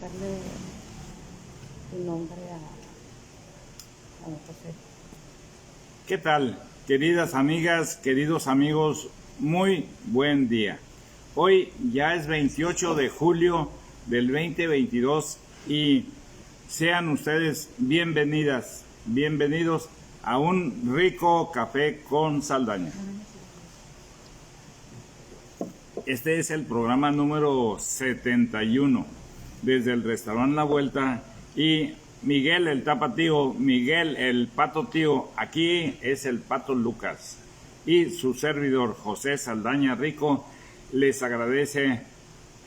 darle tu nombre a don José. ¿Qué tal, queridas amigas, queridos amigos? Muy buen día. Hoy ya es 28 de julio del 2022 y sean ustedes bienvenidas, bienvenidos a un rico café con Saldaña. Este es el programa número 71 desde el restaurante La Vuelta y Miguel el Tapatío, Miguel el Pato Tío, aquí es el Pato Lucas y su servidor José Saldaña Rico les agradece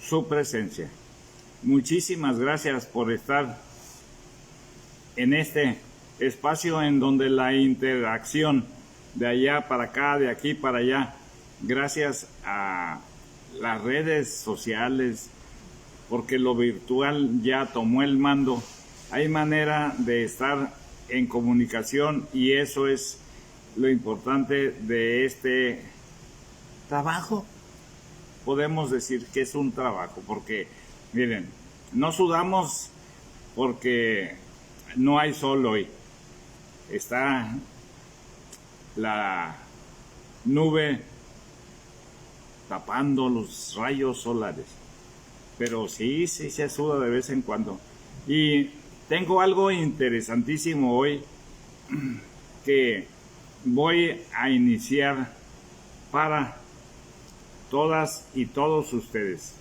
su presencia. Muchísimas gracias por estar en este espacio en donde la interacción de allá para acá, de aquí para allá, gracias a las redes sociales, porque lo virtual ya tomó el mando, hay manera de estar en comunicación y eso es lo importante de este trabajo. Podemos decir que es un trabajo, porque miren, no sudamos porque no hay sol hoy. Está la nube tapando los rayos solares. Pero sí se suda de vez en cuando. Y tengo algo interesantísimo hoy que voy a iniciar para todas y todos ustedes.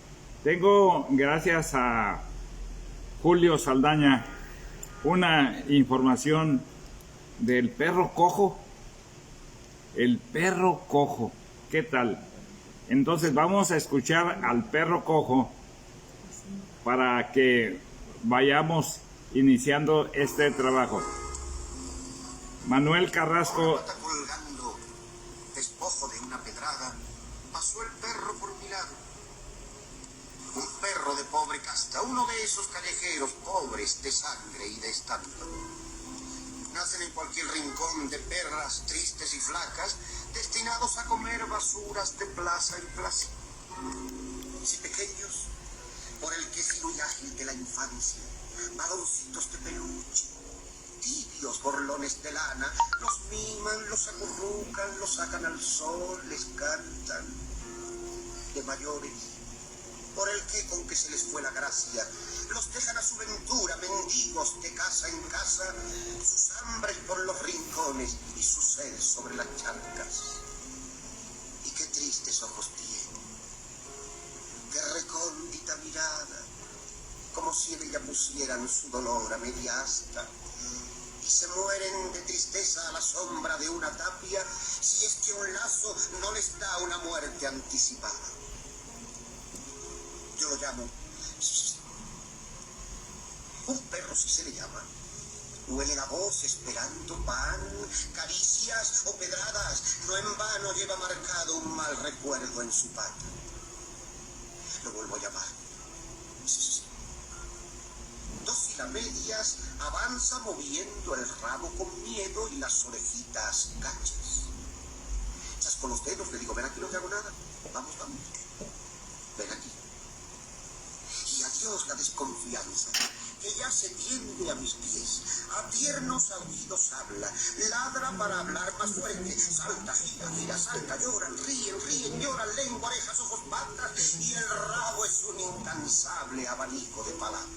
Tengo, gracias a Julio Saldaña, una información del perro cojo. El perro cojo, ¿qué tal? Entonces vamos a escuchar al perro cojo para que vayamos iniciando este trabajo. Manuel Carrasco. Colgando, despojo de una pedrada, pasó el perro por mi lado. Un perro de pobre casta, uno de esos callejeros pobres de sangre y de estampa. Nacen en cualquier rincón de perras tristes y flacas, destinados a comer basuras de plaza en plaza. Si pequeños, por el quesillo y ágil de la infancia, baloncitos de peluche, tibios borlones de lana, los miman, los acurrucan, los sacan al sol, les cantan. De mayores, por el que con que se les fue la gracia, los dejan a su ventura, mendigos de casa en casa, sus hambres por los rincones y su sed sobre las charcas. Y qué tristes ojos tienen, qué recóndita mirada, como si en ella pusieran su dolor a media asta, y se mueren de tristeza a la sombra de una tapia, si es que un lazo no les da una muerte anticipada. Yo lo llamo un perro, si se le llama. Huele la voz esperando pan, caricias o pedradas. No en vano lleva marcado un mal recuerdo en su pata. Lo vuelvo a llamar. Dócil a medias, avanza moviendo el rabo con miedo y las orejitas cachas. Chasco los dedos, le digo, ven aquí, no te hago nada. Vamos, vamos. Ven aquí. Y adiós la desconfianza, que ya se tiende a mis pies. A tiernos aullidos habla, ladra para hablar más fuerte. Salta, gira, gira, salta, lloran, ríen, lloran, lengua, orejas, ojos, patas. Y el rabo es un incansable abanico de palabras.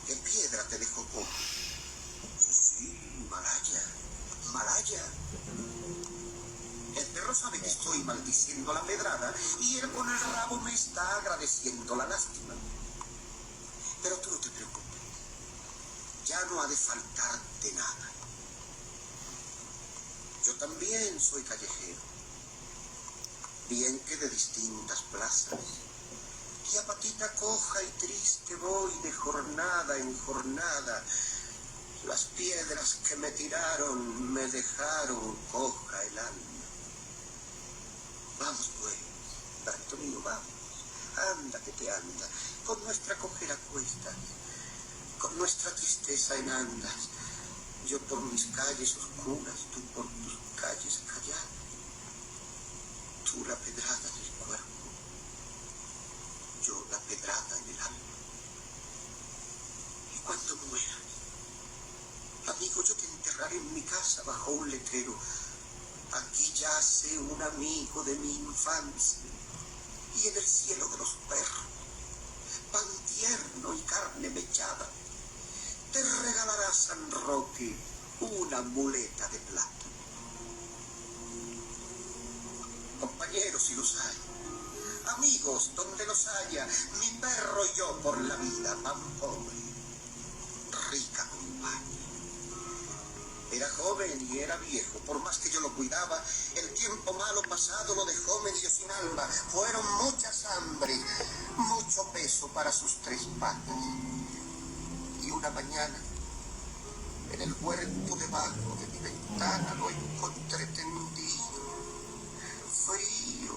¿Qué piedra te dejó cojo? Sí, Malaya. El perro sabe que estoy maldiciendo la pedrada y él con el rabo me está agradeciendo la lástima. Pero tú no te preocupes, ya no ha de faltarte nada. Yo también soy callejero, bien que de distintas plazas, y a patita coja y triste voy de jornada en jornada. Las piedras que me tiraron me dejaron coja el alma. Vamos pues, tanto mío, vamos, anda que te anda, con nuestra cojera cuesta, con nuestra tristeza en andas, yo por mis calles oscuras, tú por tus calles calladas, tú la pedrada del cuerpo, yo la pedrada en el alma. casa bajo un letrero. Aquí yace un amigo de mi infancia. Y en el cielo de los perros, pan tierno y carne mechada, te regalará San Roque una muleta de plata. Compañeros, si los hay, amigos donde los haya, mi perro y yo por la vida, pan pobre, rica compañía. Era joven y era viejo, por más que yo lo cuidaba, el tiempo malo pasado lo dejó medio sin alma. Fueron muchas hambres, mucho peso para sus tres patas. Y una mañana, en el huerto debajo de mi ventana, lo encontré tendido, frío,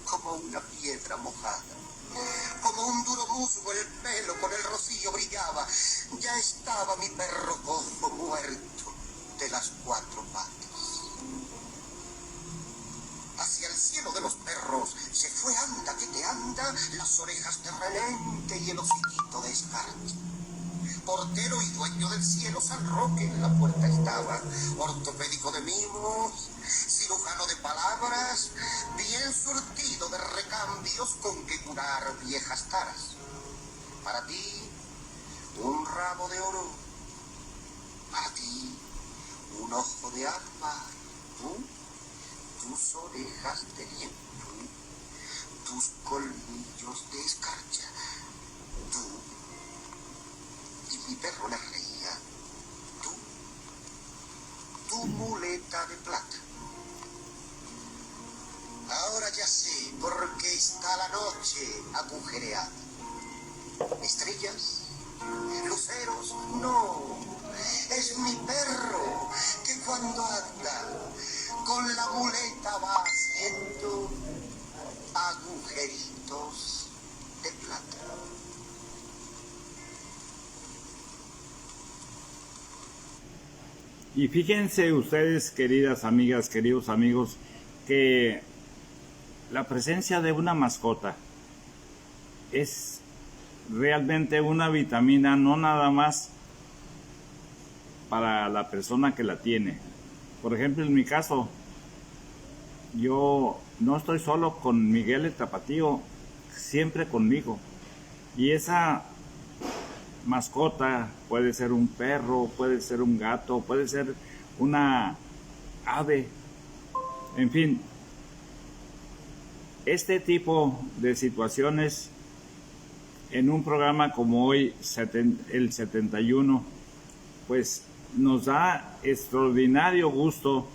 como una piedra mojada. Como un duro musgo el pelo con el rocío brillaba. Ya estaba mi perro cojo muerto de las cuatro patas. Hacia el cielo de los perros se fue anda que te anda, las orejas de relente y el hociquito de escarcha. Portero y dueño del cielo, San Roque en la puerta estaba, ortopédico de mimos, cirujano de palabras, bien surtido de recambios con que curar viejas taras. Para ti, un ramo de oro, para ti, un ojo de ámbar, tus orejas de lienzo, tus colmillos de escarcha, y mi perro le reía, tu muleta de plata. Ahora ya sé por qué está la noche agujereada. ¿Estrellas? ¿Luceros? No, es mi perro que cuando anda con la muleta va haciendo agujeritos de plata. Y fíjense ustedes, queridas amigas, queridos amigos, que la presencia de una mascota es realmente una vitamina, no nada más para la persona que la tiene. Por ejemplo, en mi caso, yo no estoy solo con Miguel el Tapatío, siempre conmigo. Y esa mascota puede ser un perro, puede ser un gato, puede ser una ave, en fin. Este tipo de situaciones en un programa como hoy, el 71, pues nos da extraordinario gusto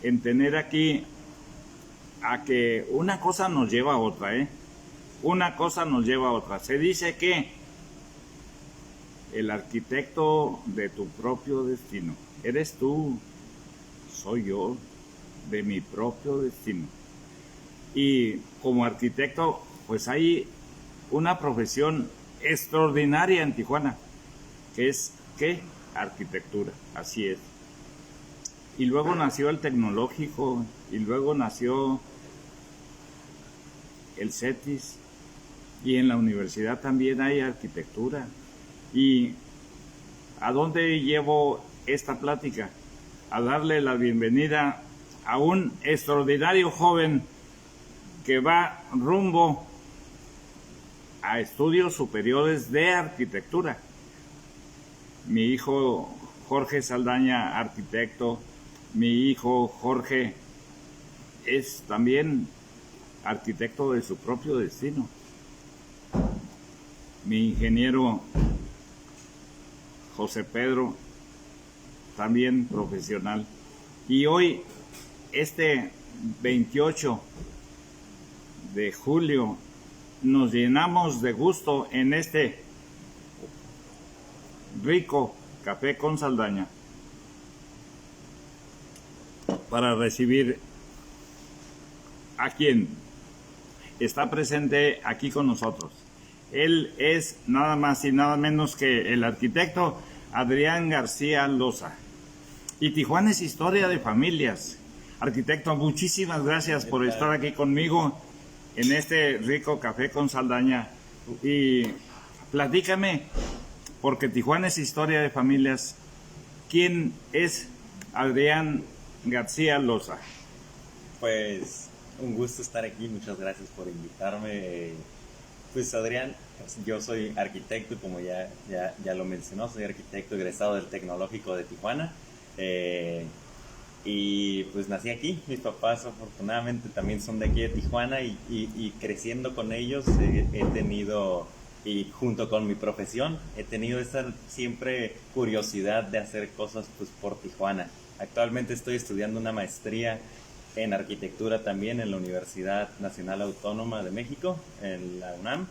en tener aquí a que una cosa nos lleva a otra, una cosa nos lleva a otra. Se dice que el arquitecto de tu propio destino eres tú, soy yo, de mi propio destino. Y como arquitecto, pues hay una profesión extraordinaria en Tijuana, que es, ¿qué? Arquitectura, así es. Y luego nació el tecnológico, y luego nació el CETIS, y en la universidad también hay arquitectura. ¿Y a dónde llevo esta plática? A darle la bienvenida a un extraordinario joven que va rumbo a estudios superiores de arquitectura. Mi hijo Jorge Saldaña, arquitecto, mi hijo Jorge es también arquitecto de su propio destino. Mi ingeniero José Pedro, también profesional. Y hoy, este 28 de julio, nos llenamos de gusto en este rico café con Saldaña para recibir a quien está presente aquí con nosotros. Él es nada más y nada menos que el arquitecto Adrián García Loza. Y Tijuana es historia de familias. Arquitecto, muchísimas gracias por estar aquí conmigo en este rico café con Saldaña. Y platícame, porque Tijuana es historia de familias, ¿quién es Adrián García Loza. Pues un gusto estar aquí, muchas gracias por invitarme. Pues Adrián, yo soy arquitecto, como ya lo mencionó, soy arquitecto egresado del Tecnológico de Tijuana. Y pues nací aquí, mis papás afortunadamente también son de aquí de Tijuana y creciendo con ellos he tenido, y junto con mi profesión, he tenido esa siempre curiosidad de hacer cosas pues por Tijuana. Actualmente estoy estudiando una maestría en arquitectura también en la Universidad Nacional Autónoma de México, en la UNAM,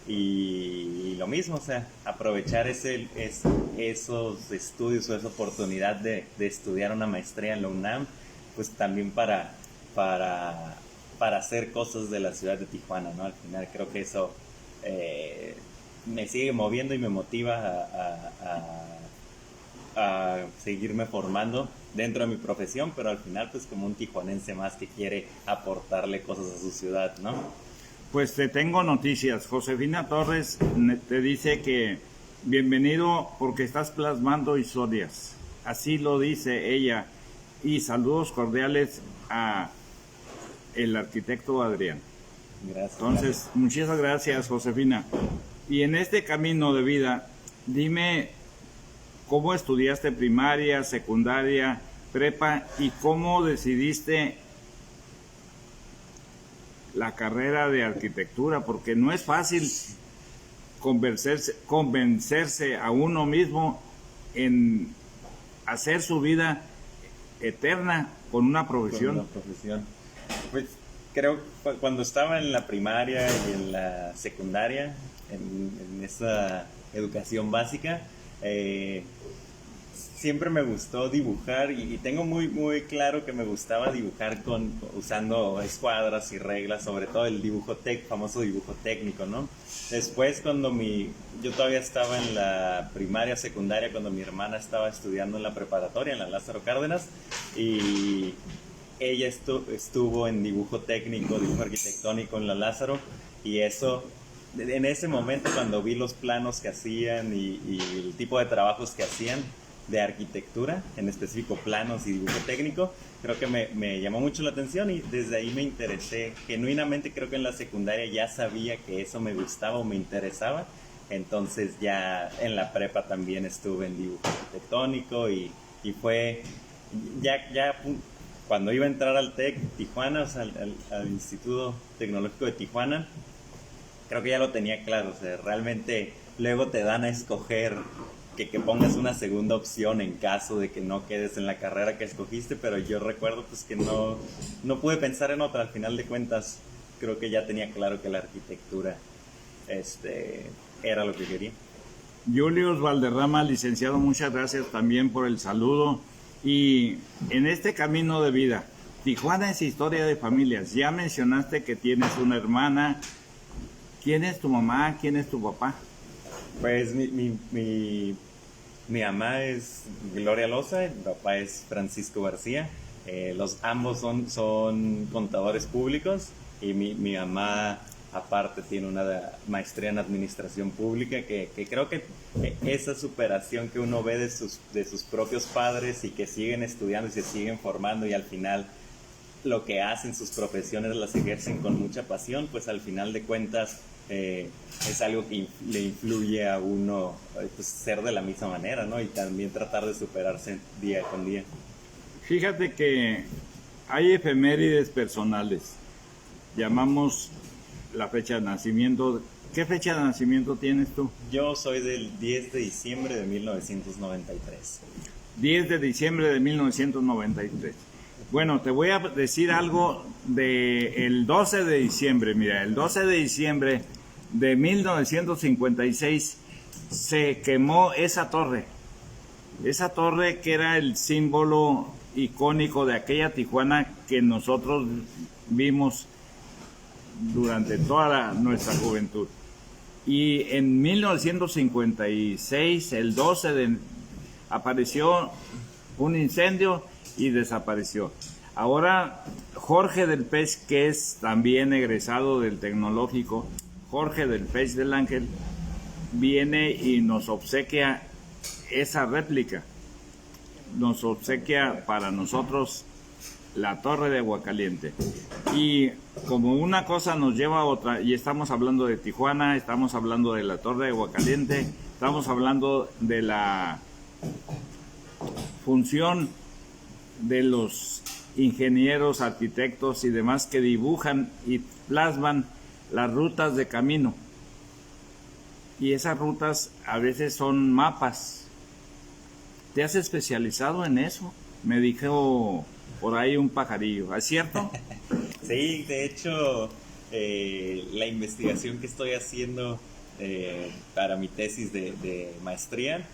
y lo mismo, o sea, aprovechar esos estudios o esa oportunidad de estudiar una maestría en la UNAM, pues también para hacer cosas de la ciudad de Tijuana, ¿no? Al final creo que eso me sigue moviendo y me motiva a seguirme formando dentro de mi profesión, pero al final pues como un tijuanense más que quiere aportarle cosas a su ciudad, ¿no? Pues te tengo noticias. Josefina Torres te dice que bienvenido porque estás plasmando historias. Así lo dice ella. Y saludos cordiales a el arquitecto Adrián. Gracias. Entonces, muchas gracias, Josefina. Y en este camino de vida, dime cómo estudiaste primaria, secundaria, prepa y cómo decidiste la carrera de arquitectura, porque no es fácil convencerse a uno mismo en hacer su vida eterna con una profesión. Con una profesión. Pues creo que cuando estaba en la primaria y en la secundaria, en esa educación básica, siempre me gustó dibujar y tengo muy claro que me gustaba dibujar usando escuadras y reglas, sobre todo el famoso dibujo técnico, ¿no? Después yo todavía estaba en la primaria, secundaria, cuando mi hermana estaba estudiando en la preparatoria, en la Lázaro Cárdenas, y ella estuvo en dibujo técnico, dibujo arquitectónico en la Lázaro, y eso, en ese momento cuando vi los planos que hacían y el tipo de trabajos que hacían, de arquitectura, en específico planos y dibujo técnico, creo que me llamó mucho la atención y desde ahí me interesé. Genuinamente creo que en la secundaria ya sabía que eso me gustaba o me interesaba, entonces ya en la prepa también estuve en dibujo arquitectónico y fue ya cuando iba a entrar al TEC Tijuana, o sea, al Instituto Tecnológico de Tijuana, creo que ya lo tenía claro, o sea, realmente luego te dan a escoger que pongas una segunda opción en caso de que no quedes en la carrera que escogiste, pero yo recuerdo pues que no pude pensar en otra. Al final de cuentas creo que ya tenía claro que la arquitectura era lo que quería. Julius Valderrama, licenciado, muchas gracias también por el saludo. Y en este camino de vida, Tijuana es historia de familias. Ya mencionaste que tienes una hermana. ¿Quién es tu mamá? ¿Quién es tu papá? Pues mi mamá es Gloria Loza, mi papá es Francisco García. Ambos son contadores públicos y mi mamá aparte tiene una maestría en administración pública que creo que esa superación que uno ve de sus propios padres y que siguen estudiando y se siguen formando y al final lo que hacen sus profesiones las ejercen con mucha pasión, pues al final de cuentas es algo que le influye a uno pues, ser de la misma manera, ¿no? Y también tratar de superarse día con día. Fíjate que hay efemérides personales. Llamamos la fecha de nacimiento. ¿Qué fecha de nacimiento tienes tú? Yo soy del 10 de diciembre de 1993. 10 de diciembre de 1993. Bueno, te voy a decir algo del 12 de diciembre. Mira, el 12 de diciembre de 1956 se quemó esa torre. Esa torre que era el símbolo icónico de aquella Tijuana que nosotros vimos durante toda nuestra juventud. Y en 1956, el 12 apareció un incendio y desapareció. Ahora Jorge del Pech, que es también egresado del Tecnológico, Jorge del Pech del Ángel, viene y nos obsequia esa réplica. nos obsequia para nosotros la Torre de Aguacaliente. Y como una cosa nos lleva a otra, y estamos hablando de Tijuana, estamos hablando de la Torre de Aguacaliente, estamos hablando de la función de los ingenieros, arquitectos y demás que dibujan y plasman las rutas de camino. Y esas rutas a veces son mapas. ¿Te has especializado en eso? Me dijo por ahí un pajarillo, ¿es cierto? Sí, de hecho, la investigación que estoy haciendo para mi tesis de maestría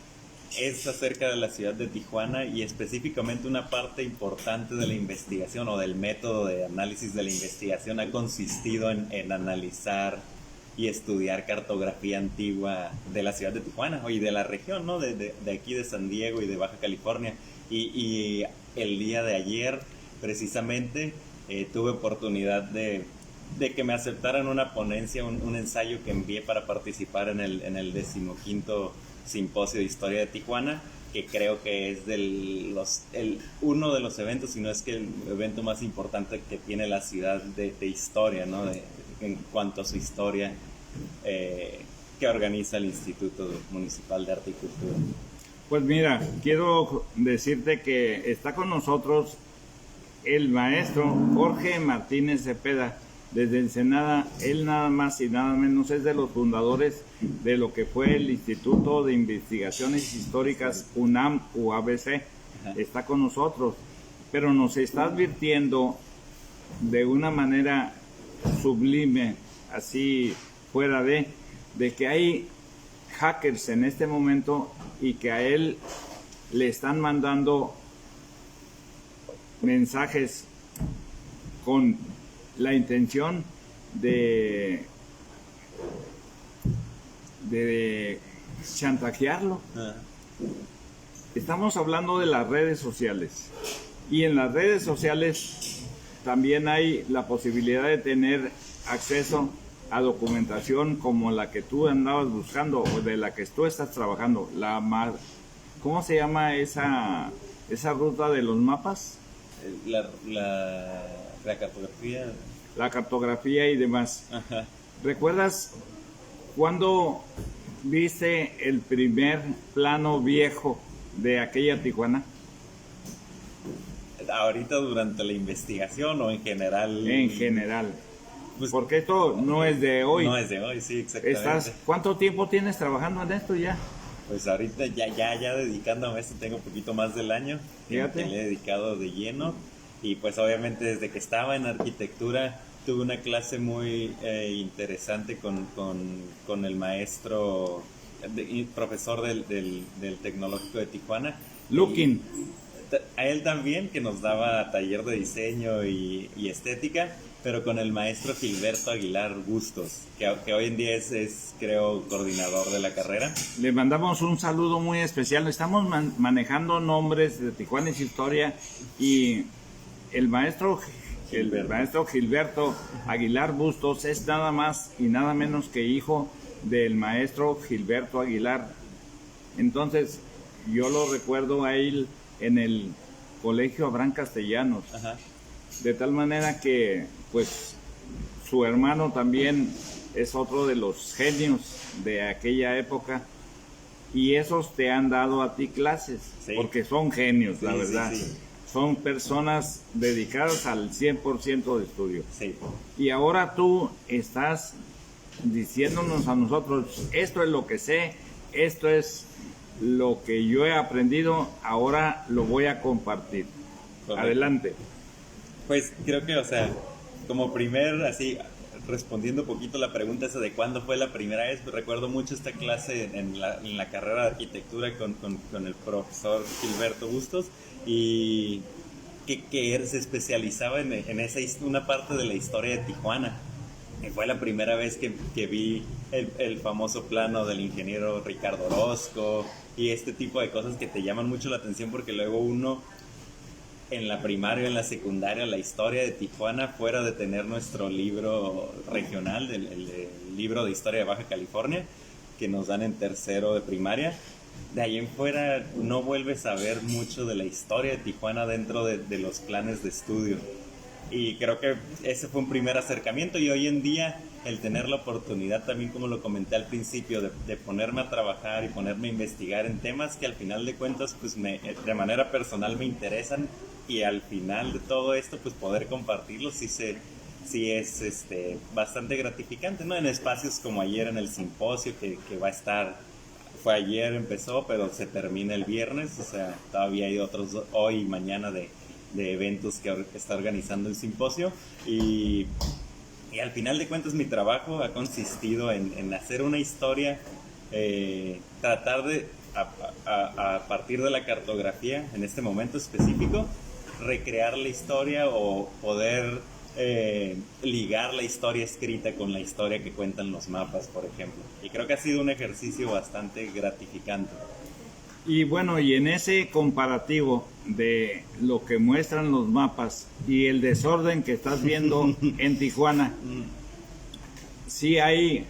es acerca de la ciudad de Tijuana, y específicamente una parte importante de la investigación o del método de análisis de la investigación ha consistido en analizar y estudiar cartografía antigua de la ciudad de Tijuana y de la región, ¿no? De aquí de San Diego y de Baja California. Y el día de ayer, precisamente, tuve oportunidad de que me aceptaran una ponencia, un ensayo que envié para participar en el 15º Simposio de Historia de Tijuana, que creo que es uno de los eventos, si no es que el evento más importante que tiene la ciudad de historia, ¿no? En cuanto a su historia, que organiza el Instituto Municipal de Arte y Cultura. Pues mira, quiero decirte que está con nosotros el maestro Jorge Martínez Cepeda, desde Ensenada. Él nada más y nada menos es de los fundadores de lo que fue el Instituto de Investigaciones Históricas UNAM-UABC. Está con nosotros, pero nos está advirtiendo de una manera sublime, así fuera de que hay hackers en este momento y que a él le están mandando mensajes con la intención de chantajearlo. Estamos hablando de las redes sociales, y en las redes sociales también hay la posibilidad de tener acceso a documentación como la que tú andabas buscando o de la que tú estás trabajando. ¿Cómo se llama esa ruta de los mapas? La cartografía. La cartografía y demás. Ajá. ¿Recuerdas cuándo viste el primer plano viejo de aquella Tijuana? ¿Ahorita durante la investigación o en general? En general. Pues, porque esto no es de hoy. No es de hoy, sí, exactamente. ¿Cuánto tiempo tienes trabajando en esto ya? Pues ahorita ya dedicándome a esto tengo un poquito más del año. Fíjate. Que le he dedicado de lleno. Y pues obviamente desde que estaba en arquitectura tuve una clase muy interesante con el maestro, profesor del Tecnológico de Tijuana. Looking. A él también, que nos daba taller de diseño y estética, pero con el maestro Gilberto Aguilar Bustos, que hoy en día es creo coordinador de la carrera. Le mandamos un saludo muy especial. Estamos manejando nombres de Tijuana es Historia, y el maestro Gilberto Aguilar Bustos es nada más y nada menos que hijo del maestro Gilberto Aguilar. Entonces yo lo recuerdo a él en el Colegio Abraham Castellanos. Ajá. De tal manera que pues su hermano también es otro de los genios de aquella época, y esos te han dado a ti clases, sí, porque son genios, la sí, verdad. sí. Son personas dedicadas al 100% de estudio. Sí. Y ahora tú estás diciéndonos a nosotros, esto es lo que sé, esto es lo que yo he aprendido, ahora lo voy a compartir. Correcto. Adelante. Pues creo que, o sea, como así, respondiendo un poquito la pregunta esa de cuándo fue la primera vez, pues recuerdo mucho esta clase en la carrera de arquitectura con el profesor Gilberto Bustos, y que se especializaba en una parte de la historia de Tijuana. Y fue la primera vez que vi el famoso plano del ingeniero Ricardo Orozco y este tipo de cosas que te llaman mucho la atención, porque luego uno en la primaria, en la secundaria, la historia de Tijuana, fuera de tener nuestro libro regional, el libro de historia de Baja California, que nos dan en tercero de primaria, de ahí en fuera no vuelves a ver mucho de la historia de Tijuana dentro de los planes de estudio. Y creo que ese fue un primer acercamiento, y hoy en día el tener la oportunidad también, como lo comenté al principio, de ponerme a trabajar y ponerme a investigar en temas que al final de cuentas pues de manera personal me interesan, y al final de todo esto pues poder compartirlos sí es bastante gratificante, ¿no? En espacios como ayer en el simposio que va a estar, fue ayer, empezó, pero se termina el viernes, o sea, todavía hay otros hoy y mañana de eventos que está organizando el simposio, y al final de cuentas mi trabajo ha consistido en hacer una historia, tratar de, a partir de la cartografía, en este momento específico, recrear la historia o poder ligar la historia escrita con la historia que cuentan los mapas, por ejemplo. Y creo que ha sido un ejercicio bastante gratificante. Y bueno, y en ese comparativo de lo que muestran los mapas y el desorden que estás viendo en Tijuana, sí hay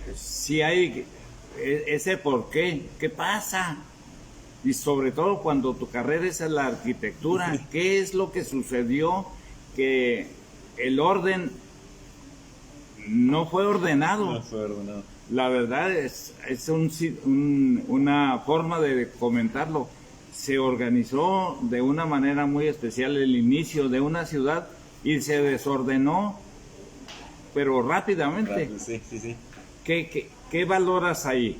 ese por qué pasa. Y sobre todo cuando tu carrera es en la arquitectura, ¿qué es lo que sucedió? Que el orden no fue ordenado. No fue ordenado. La verdad es una forma de comentarlo. Se organizó de una manera muy especial el inicio de una ciudad y se desordenó, pero rápidamente. Sí. ¿Qué valoras ahí?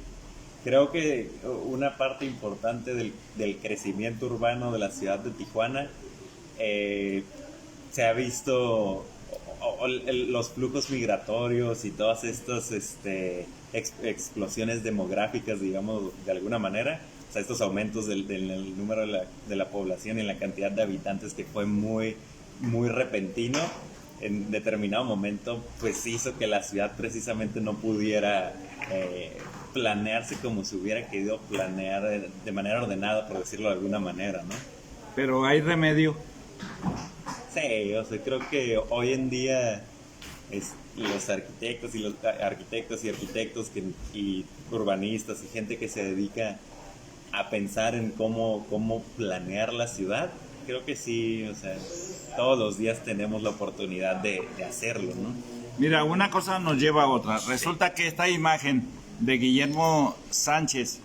Creo que una parte importante del crecimiento urbano de la ciudad de Tijuana se ha visto los flujos migratorios y todas estas explosiones demográficas, digamos, de alguna manera. O sea, estos aumentos del número de la población y la cantidad de habitantes, que fue muy, muy repentino en determinado momento, pues hizo que la ciudad precisamente no pudiera planearse como se hubiera querido planear de manera ordenada, por decirlo de alguna manera, ¿no? Pero hay remedio. Sí, o sea, creo que hoy en día los arquitectos y urbanistas y gente que se dedica a pensar en cómo planear la ciudad, creo que sí, o sea, todos los días tenemos la oportunidad de hacerlo, ¿no? Mira, una cosa nos lleva a otra. Resulta que esta imagen de Guillermo Sánchez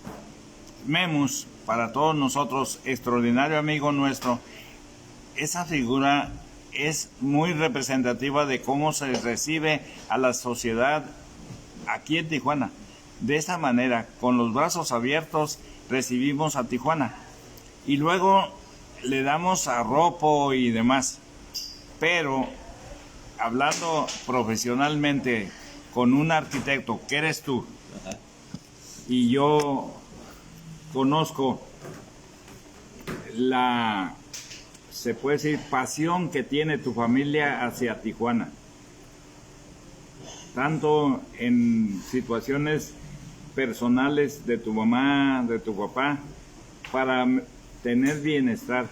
Memus, para todos nosotros, extraordinario amigo nuestro, esa figura es muy representativa de cómo se recibe a la sociedad aquí en Tijuana. De esa manera, con los brazos abiertos, recibimos a Tijuana. Y luego le damos arropo y demás. Pero, hablando profesionalmente con un arquitecto, que eres tú, y yo conozco se puede decir, pasión que tiene tu familia hacia Tijuana, tanto en situaciones personales de tu mamá, de tu papá, para tener bienestar.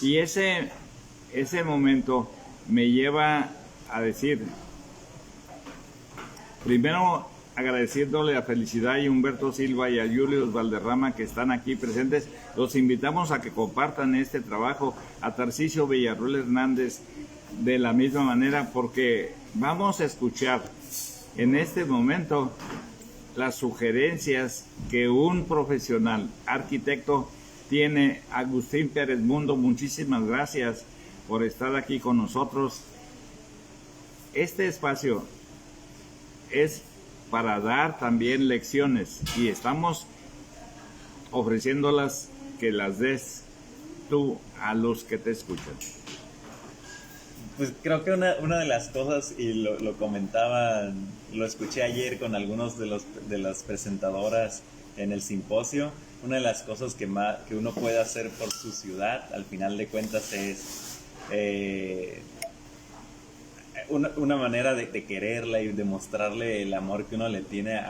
Y ese momento me lleva a decir, primero agradeciéndole a Felicidad y Humberto Silva y a Julius Valderrama, que están aquí presentes. Los invitamos a que compartan este trabajo, a Tarcisio Villarruel Hernández de la misma manera, porque vamos a escuchar en este momento las sugerencias que un profesional arquitecto tiene. Agustín Pérez Mundo, muchísimas gracias por estar aquí con nosotros. Este espacio es para dar también lecciones y estamos ofreciéndolas, que las des tú a los que te escuchan. Pues creo que una de las cosas, y lo comentaba, lo escuché ayer con algunos de las presentadoras en el simposio, una de las cosas que uno puede hacer por su ciudad, al final de cuentas, es una manera de quererla y demostrarle el amor que uno le tiene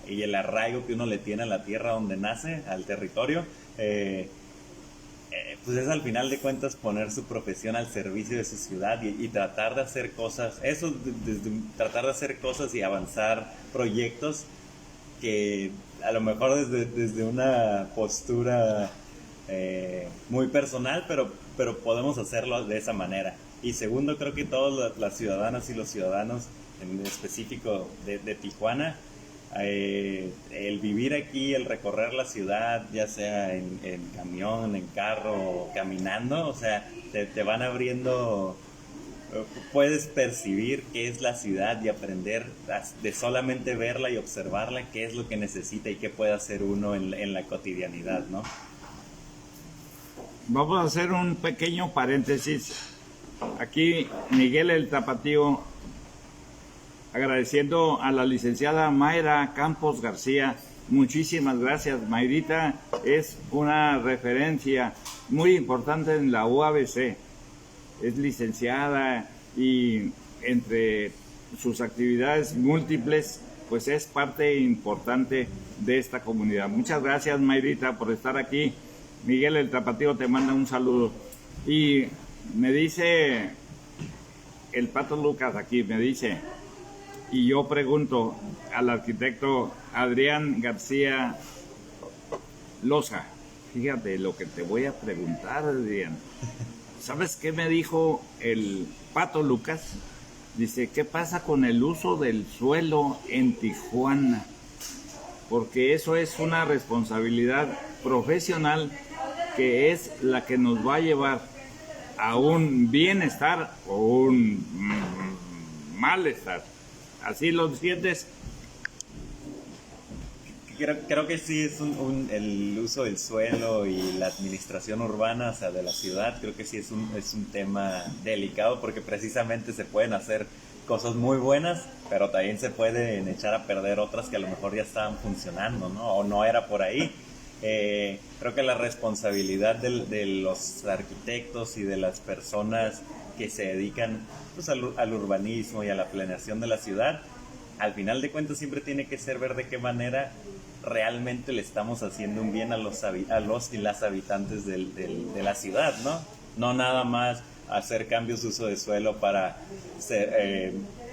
y el arraigo que uno le tiene a la tierra donde nace, al territorio. Pues es al final de cuentas poner su profesión al servicio de su ciudad y tratar de hacer cosas, tratar de hacer cosas y avanzar proyectos que a lo mejor desde una postura muy personal, pero podemos hacerlo de esa manera. Y segundo, creo que todas las ciudadanas y los ciudadanos, en específico de Tijuana, el vivir aquí, el recorrer la ciudad, ya sea en camión, en carro o caminando, o sea, te van abriendo, puedes percibir qué es la ciudad y aprender de solamente verla y observarla, qué es lo que necesita y qué puede hacer uno en la cotidianidad, ¿no? Vamos a hacer un pequeño paréntesis. Aquí Miguel el Tapatío, agradeciendo a la licenciada Mayra Campos García. Muchísimas gracias. Mayrita es una referencia muy importante en la UABC. Es licenciada y entre sus actividades múltiples, pues es parte importante de esta comunidad. Muchas gracias, Mayrita, por estar aquí. Miguel el Tapatío te manda un saludo. Y me dice el Pato Lucas aquí, me dice, y yo pregunto al arquitecto Adrián García Loza, fíjate lo que te voy a preguntar, Adrián. ¿Sabes qué me dijo el Pato Lucas? Dice, ¿qué pasa con el uso del suelo en Tijuana? Porque eso es una responsabilidad profesional que es la que nos va a llevar a un bienestar o un malestar. ¿Así lo sientes? Creo que sí es el uso del suelo y la administración urbana, o sea, de la ciudad, creo que sí es un tema delicado porque precisamente se pueden hacer cosas muy buenas, pero también se pueden echar a perder otras que a lo mejor ya estaban funcionando, ¿no? O no era por ahí. Creo que la responsabilidad de los arquitectos y de las personas que se dedican pues, al urbanismo y a la planeación de la ciudad, al final de cuentas siempre tiene que ser ver de qué manera realmente le estamos haciendo un bien a los y las habitantes de la ciudad, ¿no? No nada más hacer cambios de uso de suelo para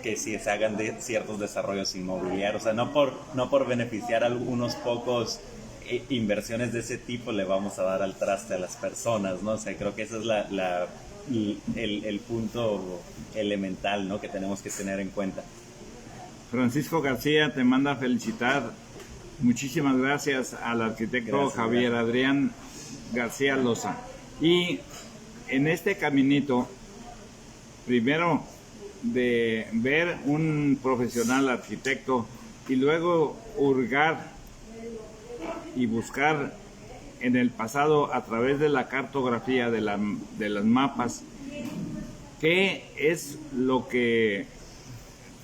que si se hagan ciertos desarrollos inmobiliarios, o sea, no por beneficiar a algunos pocos inversiones de ese tipo le vamos a dar al traste a las personas, ¿no? O sea, creo que ese es el punto elemental, ¿no? Que tenemos que tener en cuenta. Francisco García te manda a felicitar. Muchísimas gracias al arquitecto Javier Adrián García Loza. Y en este caminito, primero de ver un profesional arquitecto y luego hurgar y buscar en el pasado a través de la cartografía de las mapas, qué es lo que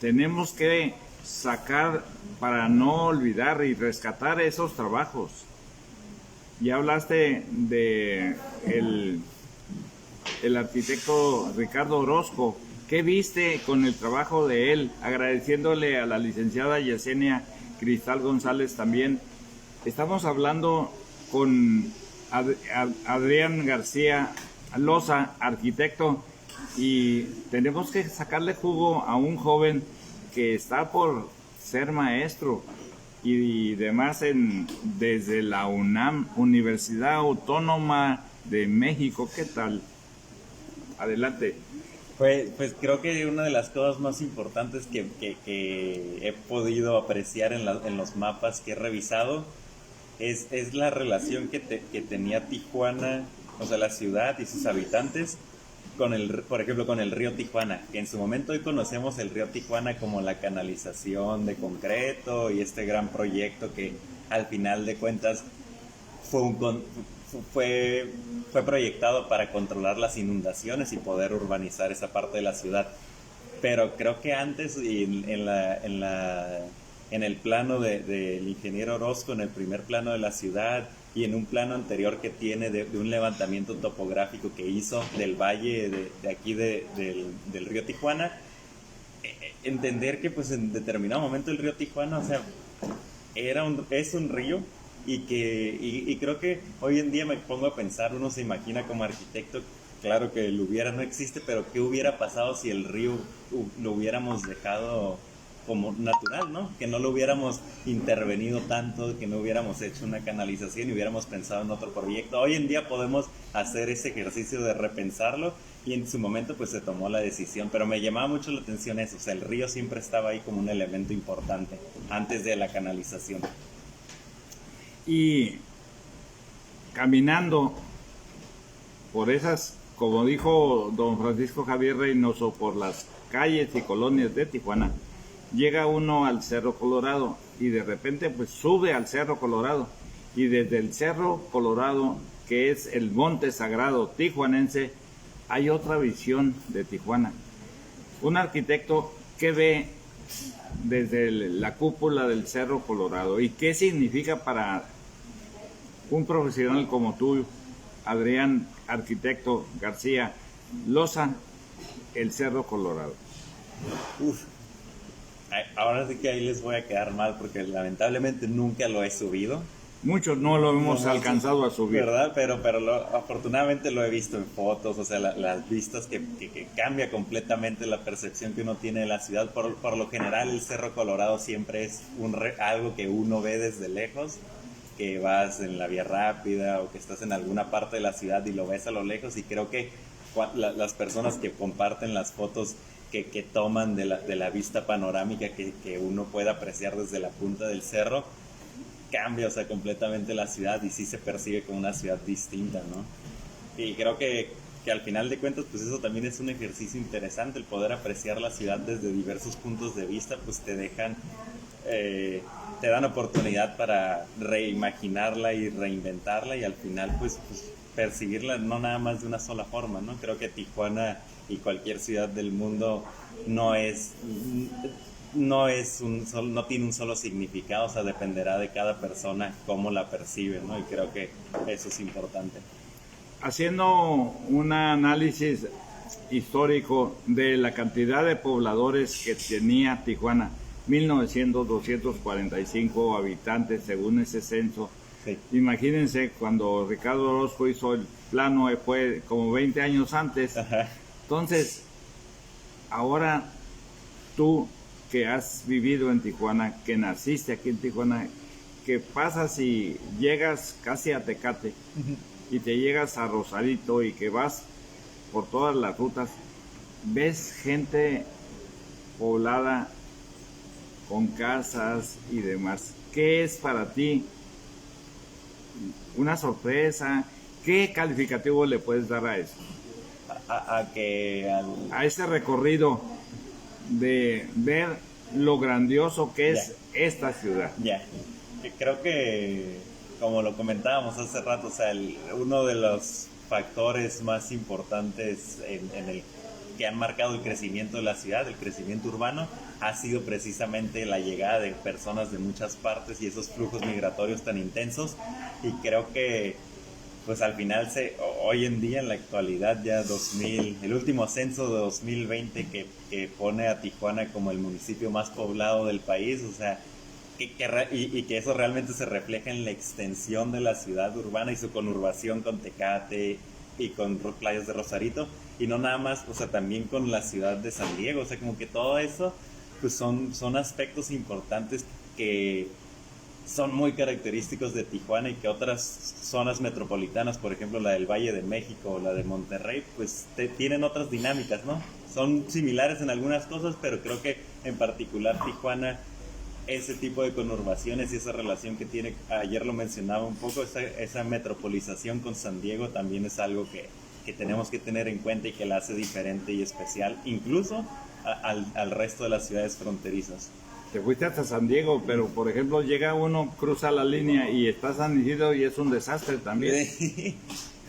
tenemos que sacar para no olvidar y rescatar esos trabajos. Ya hablaste de el arquitecto Ricardo Orozco. ¿Qué viste con el trabajo de él? Agradeciéndole a la licenciada Yesenia Cristal González también. Estamos hablando con Adrián García Loza, arquitecto, y tenemos que sacarle jugo a un joven que está por ser maestro y demás desde la UNAM, Universidad Autónoma de México. ¿Qué tal? Adelante. Pues creo que una de las cosas más importantes que he podido apreciar en los mapas que he revisado es la relación que tenía Tijuana, o sea, la ciudad y sus habitantes, por ejemplo, con el río Tijuana, que en su momento hoy conocemos el río Tijuana como la canalización de concreto y este gran proyecto que al final de cuentas fue proyectado para controlar las inundaciones y poder urbanizar esa parte de la ciudad. Pero creo que antes, en el plano del ingeniero Orozco, en el primer plano de la ciudad y en un plano anterior que tiene de un levantamiento topográfico que hizo del valle de aquí del río Tijuana, entender que pues en determinado momento el río Tijuana, o sea, es un río y creo que hoy en día me pongo a pensar, uno se imagina como arquitecto, claro que el hubiera no existe, pero ¿qué hubiera pasado si el río lo hubiéramos dejado como natural, ¿no? Que no lo hubiéramos intervenido tanto, que no hubiéramos hecho una canalización y hubiéramos pensado en otro proyecto. Hoy en día podemos hacer ese ejercicio de repensarlo y en su momento pues se tomó la decisión, pero me llamaba mucho la atención eso, o sea, el río siempre estaba ahí como un elemento importante antes de la canalización. Y caminando por esas, como dijo don Francisco Javier Reynoso, por las calles y colonias de Tijuana, llega uno al Cerro Colorado y de repente pues sube al Cerro Colorado y desde el Cerro Colorado, que es el monte sagrado tijuanense, hay otra visión de Tijuana. Un arquitecto que ve desde la cúpula del Cerro Colorado y qué significa para un profesional como tú, Adrián Arquitecto García Loza, el Cerro Colorado. Uf. Ahora sí que ahí les voy a quedar mal porque lamentablemente nunca lo he subido. Muchos no lo hemos alcanzado a subir. ¿Verdad? Pero afortunadamente lo he visto en fotos, o sea, las vistas que cambia completamente la percepción que uno tiene de la ciudad. Por lo general el Cerro Colorado siempre es algo que uno ve desde lejos, que vas en la vía rápida o que estás en alguna parte de la ciudad y lo ves a lo lejos, y creo que las personas que comparten las fotos que toman de la vista panorámica que uno puede apreciar desde la punta del cerro, cambia, o sea, completamente la ciudad y sí se percibe como una ciudad distinta, ¿no? Y creo que al final de cuentas, pues eso también es un ejercicio interesante, el poder apreciar la ciudad desde diversos puntos de vista, pues te dan oportunidad para reimaginarla y reinventarla y al final pues percibirla no nada más de una sola forma, ¿no? Creo que Tijuana y cualquier ciudad del mundo no tiene un solo significado, o sea, dependerá de cada persona cómo la percibe, ¿no? Y creo que eso es importante. Haciendo un análisis histórico de la cantidad de pobladores que tenía Tijuana, 245 habitantes según ese censo. Sí. Imagínense cuando Ricardo Orozco hizo el plano, fue como 20 años antes. Ajá. Entonces, ahora tú que has vivido en Tijuana, que naciste aquí en Tijuana, que pasas y llegas casi a Tecate y te llegas a Rosarito y que vas por todas las rutas, ves gente poblada con casas y demás. ¿Qué es para ti una sorpresa? ¿Qué calificativo le puedes dar a eso? A ese recorrido de ver lo grandioso que es esta ciudad. Creo que, como lo comentábamos hace rato, o sea, uno de los factores más importantes en el que han marcado el crecimiento de la ciudad, el crecimiento urbano, ha sido precisamente la llegada de personas de muchas partes y esos flujos migratorios tan intensos. Y creo que pues al final hoy en día, en la actualidad, ya el último censo de 2020 que pone a Tijuana como el municipio más poblado del país, o sea, y que eso realmente se refleja en la extensión de la ciudad urbana y su conurbación con Tecate y con playas de Rosarito, y no nada más, o sea, también con la ciudad de San Diego, o sea, como que todo eso, pues son aspectos importantes que son muy característicos de Tijuana y que otras zonas metropolitanas, por ejemplo la del Valle de México o la de Monterrey, pues tienen otras dinámicas, ¿no? Son similares en algunas cosas, pero creo que en particular Tijuana, ese tipo de conurbaciones y esa relación que tiene, ayer lo mencionaba un poco, esa metropolización con San Diego también es algo que tenemos que tener en cuenta y que la hace diferente y especial, incluso al resto de las ciudades fronterizas. Te fuiste hasta San Diego, pero por ejemplo llega uno, cruza la línea y está San Isidro y es un desastre también.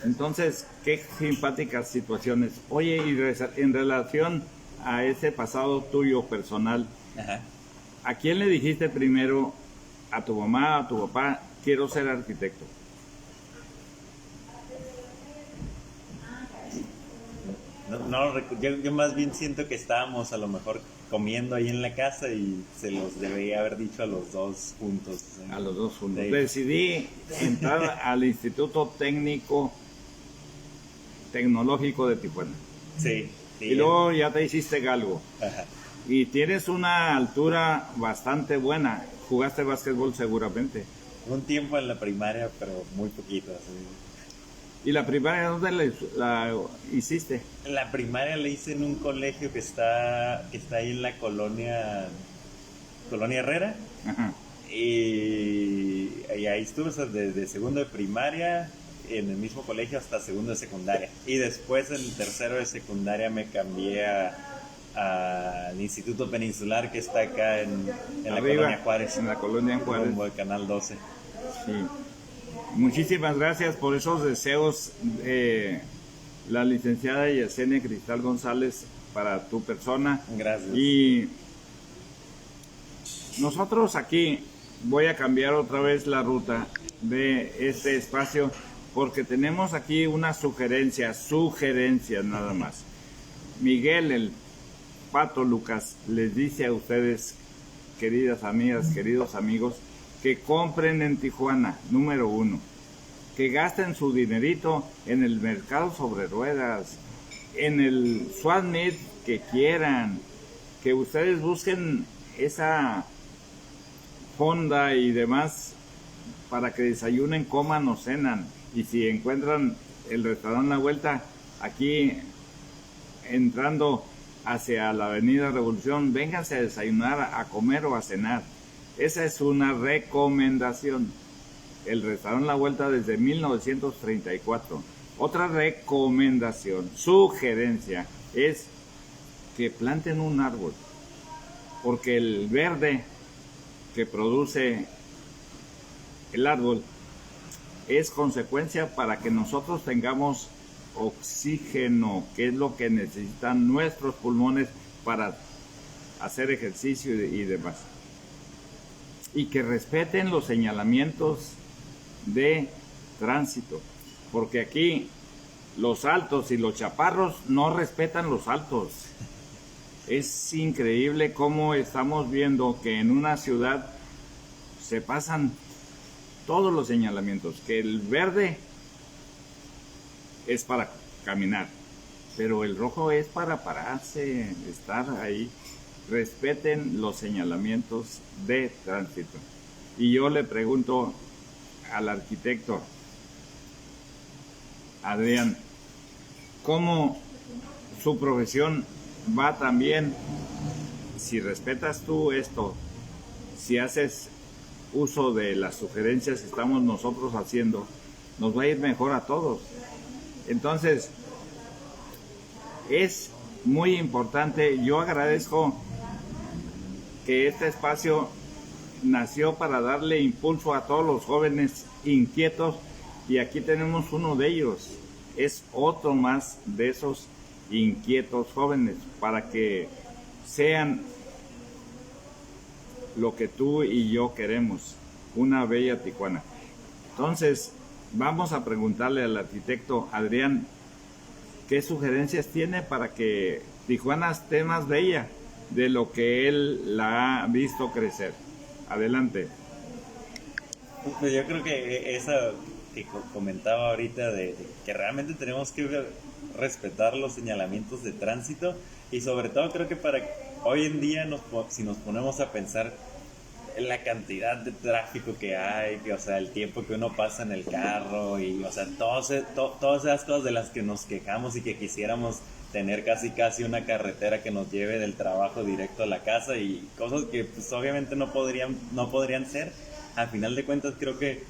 Entonces, qué simpáticas situaciones. Oye, y en relación a ese pasado tuyo personal, Ajá. ¿a quién le dijiste primero, a tu mamá, a tu papá, quiero ser arquitecto? Yo más bien siento que estábamos a lo mejor comiendo ahí en la casa y se los debería haber dicho a los dos juntos. A los dos juntos. Sí. Decidí entrar al Instituto Tecnológico de Tijuana. Sí. Y luego ya te hiciste galgo. Ajá. Y tienes una altura bastante buena. Jugaste básquetbol seguramente. Un tiempo en la primaria, pero muy poquito. Así. ¿Y la primaria dónde la hiciste? La primaria la hice en un colegio que está ahí en la colonia Herrera. Ajá. Y ahí estuve, o sea, desde segundo de primaria en el mismo colegio hasta segundo de secundaria. Y después en tercero de secundaria me cambié al Instituto Peninsular que está acá en la Arriba, colonia Juárez. en la colonia Juárez. Rumbo al Canal 12. Sí. Muchísimas gracias por esos deseos, la licenciada Yesenia Cristal González, para tu persona. Gracias. Y nosotros aquí voy a cambiar otra vez la ruta de este espacio porque tenemos aquí una sugerencia nada más. Miguel, el Pato Lucas, les dice a ustedes, queridas amigas, queridos amigos, que compren en Tijuana, número 1, que gasten su dinerito en el mercado sobre ruedas, en el swap meet que quieran, que ustedes busquen esa fonda y demás para que desayunen, coman o cenan. Y si encuentran el restaurante La Vuelta aquí entrando hacia la Avenida Revolución, vénganse a desayunar, a comer o a cenar. Esa es una recomendación. El restaurante La Vuelta desde 1934. Otra recomendación, sugerencia, es que planten un árbol, porque el verde que produce el árbol es consecuencia para que nosotros tengamos oxígeno, que es lo que necesitan nuestros pulmones para hacer ejercicio y demás. Y que respeten los señalamientos de tránsito, porque aquí los altos y los chaparros no respetan los altos. Es increíble cómo estamos viendo que en una ciudad se pasan todos los señalamientos, que el verde es para caminar, pero el rojo es para pararse, estar ahí. Respeten los señalamientos de tránsito. Y yo le pregunto al arquitecto Adrián, ¿cómo su profesión va también? Si respetas tú esto, si haces uso de las sugerencias que estamos nosotros haciendo, nos va a ir mejor a todos. Entonces, es muy importante. Yo agradezco que este espacio nació para darle impulso a todos los jóvenes inquietos, y aquí tenemos uno de ellos. Es otro más de esos inquietos jóvenes, para que sean lo que tú y yo queremos, una bella Tijuana. Entonces, vamos a preguntarle al arquitecto Adrián qué sugerencias tiene para que Tijuana esté más bella de lo que él la ha visto crecer. Adelante. Pues yo creo que eso que comentaba ahorita de que realmente tenemos que respetar los señalamientos de tránsito, y sobre todo creo que para hoy en día si nos ponemos a pensar en la cantidad de tráfico que hay, que, o sea, el tiempo que uno pasa en el carro y, o sea, todas esas cosas de las que nos quejamos y que quisiéramos tener casi una carretera que nos lleve del trabajo directo a la casa, y cosas que pues obviamente no podrían ser. Al final de cuentas creo que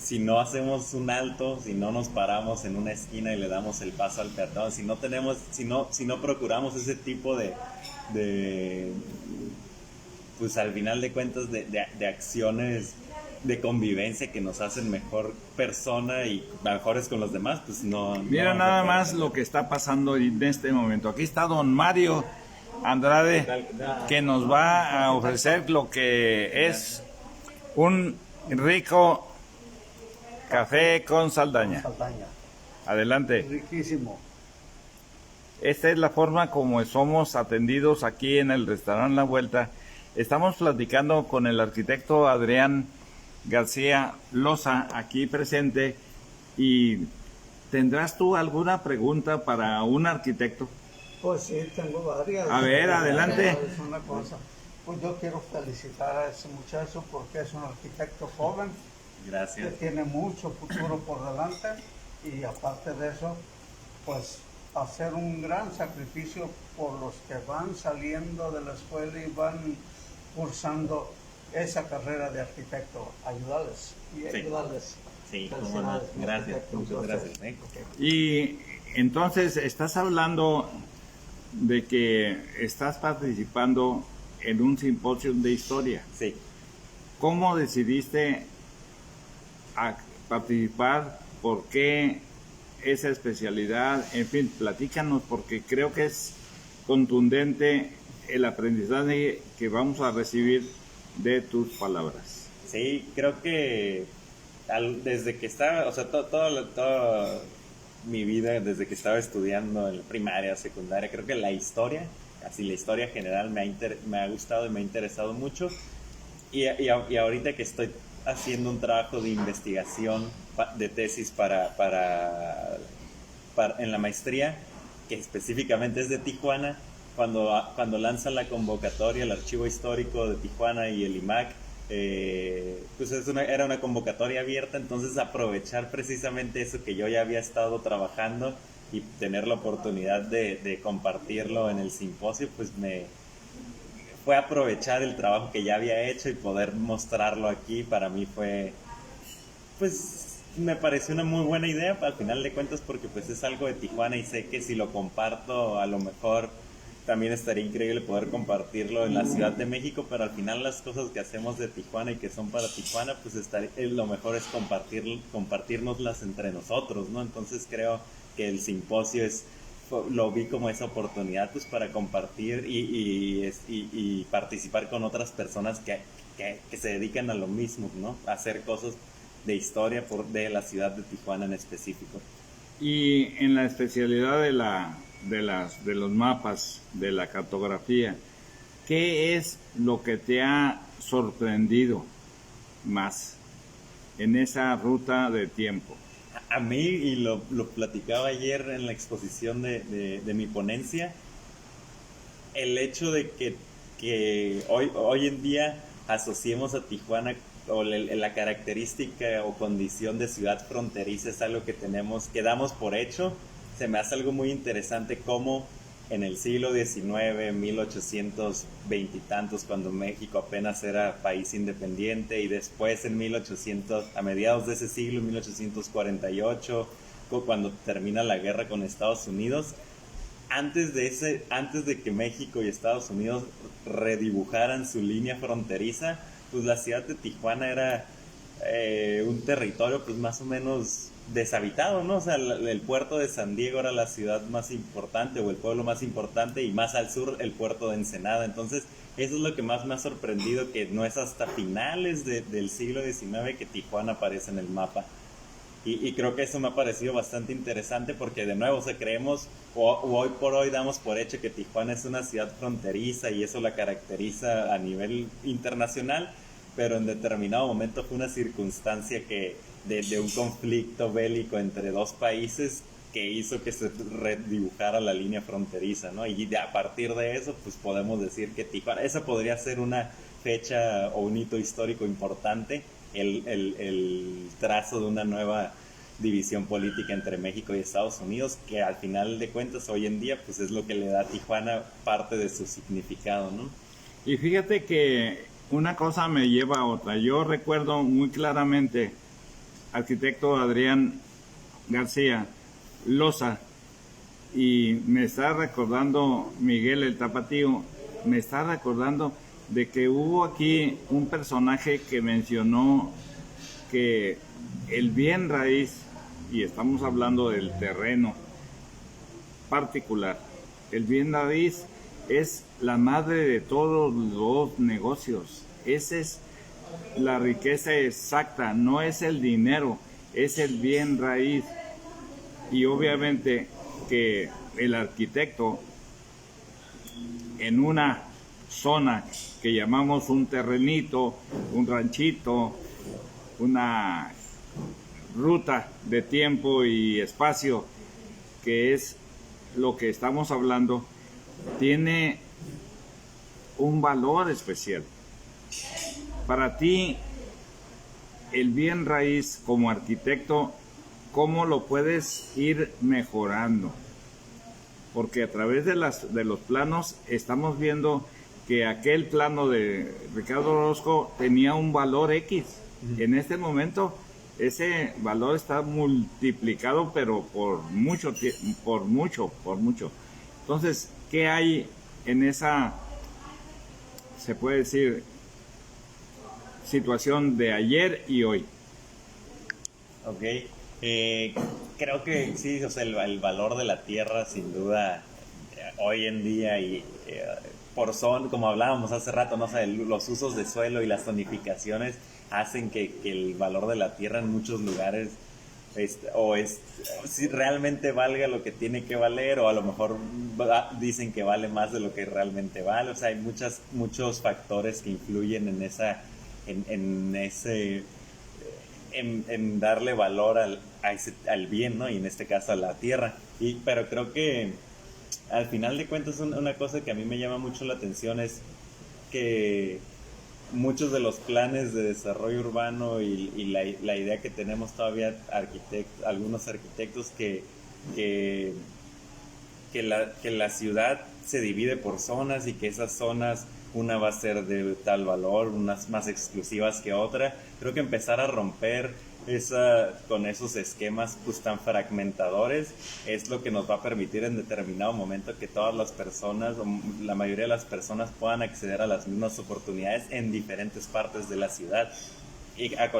si no hacemos un alto, si no nos paramos en una esquina y le damos el paso al peatón, si no procuramos ese tipo de pues al final de cuentas de acciones de convivencia que nos hacen mejor persona y mejores con los demás, pues no. Mira nada más lo que está pasando en este momento. Aquí está don Mario Andrade, que nos va a ofrecer lo que es un rico café con Saldaña. Adelante. Riquísimo. Esta es la forma como somos atendidos aquí en el restaurante La Vuelta. Estamos platicando con el arquitecto Adrián García Loza, aquí presente. ¿Y tendrás tú alguna pregunta para un arquitecto? Pues sí, tengo varias. A ver, adelante. Es una cosa. Pues yo quiero felicitar a ese muchacho porque es un arquitecto joven que Gracias. tiene mucho futuro por delante y aparte de eso, pues hacer un gran sacrificio por los que van saliendo de la escuela y van cursando esa carrera de arquitecto. Ayudarles y Sí. ayudarles. Sí, cómo no. Gracias, muchas gracias. Y entonces estás hablando de que estás participando en un simposio de historia. Sí. ¿Cómo decidiste participar? ¿Por qué esa especialidad? En fin, platícanos porque creo que es contundente el aprendizaje que vamos a recibir de tus palabras. Sí, creo que desde que estaba, o sea, toda mi vida, desde que estaba estudiando en primaria, secundaria, creo que la historia, así la historia general me ha gustado y me ha interesado mucho. Y ahorita que estoy haciendo un trabajo de investigación de tesis en la maestría, que específicamente es de Tijuana, cuando lanzan la convocatoria, el Archivo Histórico de Tijuana y el IMAC, pues era una convocatoria abierta, entonces aprovechar precisamente eso que yo ya había estado trabajando y tener la oportunidad de compartirlo en el simposio, pues fue aprovechar el trabajo que ya había hecho y poder mostrarlo aquí. Para mí pues me pareció una muy buena idea al final de cuentas, porque pues es algo de Tijuana y sé que si lo comparto a lo mejor también estaría increíble poder compartirlo en la Ciudad de México, pero al final las cosas que hacemos de Tijuana y que son para Tijuana, pues lo mejor es compartirnoslas entre nosotros, ¿no? Entonces creo que el simposio lo vi como esa oportunidad pues para compartir y participar con otras personas que se dedican a lo mismo, ¿no? A hacer cosas de historia de la ciudad de Tijuana en específico. Y en la especialidad de los mapas, de la cartografía, ¿qué es lo que te ha sorprendido más en esa ruta de tiempo? A mí, y lo platicaba ayer en la exposición de mi ponencia, el hecho de que hoy en día asociemos a Tijuana o la característica o condición de ciudad fronteriza es algo que damos por hecho. Se me hace algo muy interesante cómo en el siglo XIX, 1820 y tantos, cuando México apenas era país independiente, y después en 1800, a mediados de ese siglo, 1848, cuando termina la guerra con Estados Unidos, antes de que México y Estados Unidos redibujaran su línea fronteriza, pues la ciudad de Tijuana era un territorio pues más o menos deshabitado, ¿no? O sea, el puerto de San Diego era la ciudad más importante o el pueblo más importante, y más al sur el puerto de Ensenada. Entonces eso es lo que más me ha sorprendido, que no es hasta finales del siglo XIX que Tijuana aparece en el mapa. Y creo que eso me ha parecido bastante interesante porque, de nuevo, o sea, creemos o hoy por hoy damos por hecho que Tijuana es una ciudad fronteriza y eso la caracteriza a nivel internacional, pero en determinado momento fue una circunstancia de un conflicto bélico entre dos países que hizo que se redibujara la línea fronteriza, ¿no? Y a partir de eso, pues podemos decir que Tijuana, esa podría ser una fecha o un hito histórico importante, el trazo de una nueva división política entre México y Estados Unidos, que al final de cuentas hoy en día pues es lo que le da a Tijuana parte de su significado, ¿no? Y fíjate que una cosa me lleva a otra. Yo recuerdo muy claramente, arquitecto Adrián García Loza, y me está recordando Miguel el Tapatío, me está recordando de que hubo aquí un personaje que mencionó que el bien raíz, y estamos hablando del terreno particular, el bien raíz es la madre de todos los negocios. Esa es la riqueza exacta, no es el dinero, es el bien raíz. Y obviamente que el arquitecto en una zona que llamamos un terrenito, un ranchito, una ruta de tiempo y espacio que es lo que estamos hablando tiene un valor especial. Para ti, el bien raíz como arquitecto, ¿cómo lo puedes ir mejorando? Porque a través de los planos estamos viendo que aquel plano de Ricardo Orozco tenía un valor X. En este momento ese valor está multiplicado, pero por mucho. Entonces, ¿qué hay en esa, se puede decir, situación de ayer y hoy? Ok, creo que sí, o sea, el valor de la tierra sin duda hoy en día y como hablábamos hace rato, no sé, los usos de suelo y las zonificaciones hacen que el valor de la tierra en muchos lugares si realmente valga lo que tiene que valer, o a lo mejor dicen que vale más de lo que realmente vale. O sea, hay muchos factores que influyen en darle valor al bien, ¿no? Y en este caso a la tierra. Pero creo que al final de cuentas una cosa que a mí me llama mucho la atención es que muchos de los planes de desarrollo urbano y la idea que tenemos todavía algunos arquitectos que la ciudad se divide por zonas y que esas zonas, una va a ser de tal valor, unas más exclusivas que otra. Creo que empezar a romper con esos esquemas pues tan fragmentadores es lo que nos va a permitir en determinado momento que todas las personas, o la mayoría de las personas, puedan acceder a las mismas oportunidades en diferentes partes de la ciudad. ¿Y a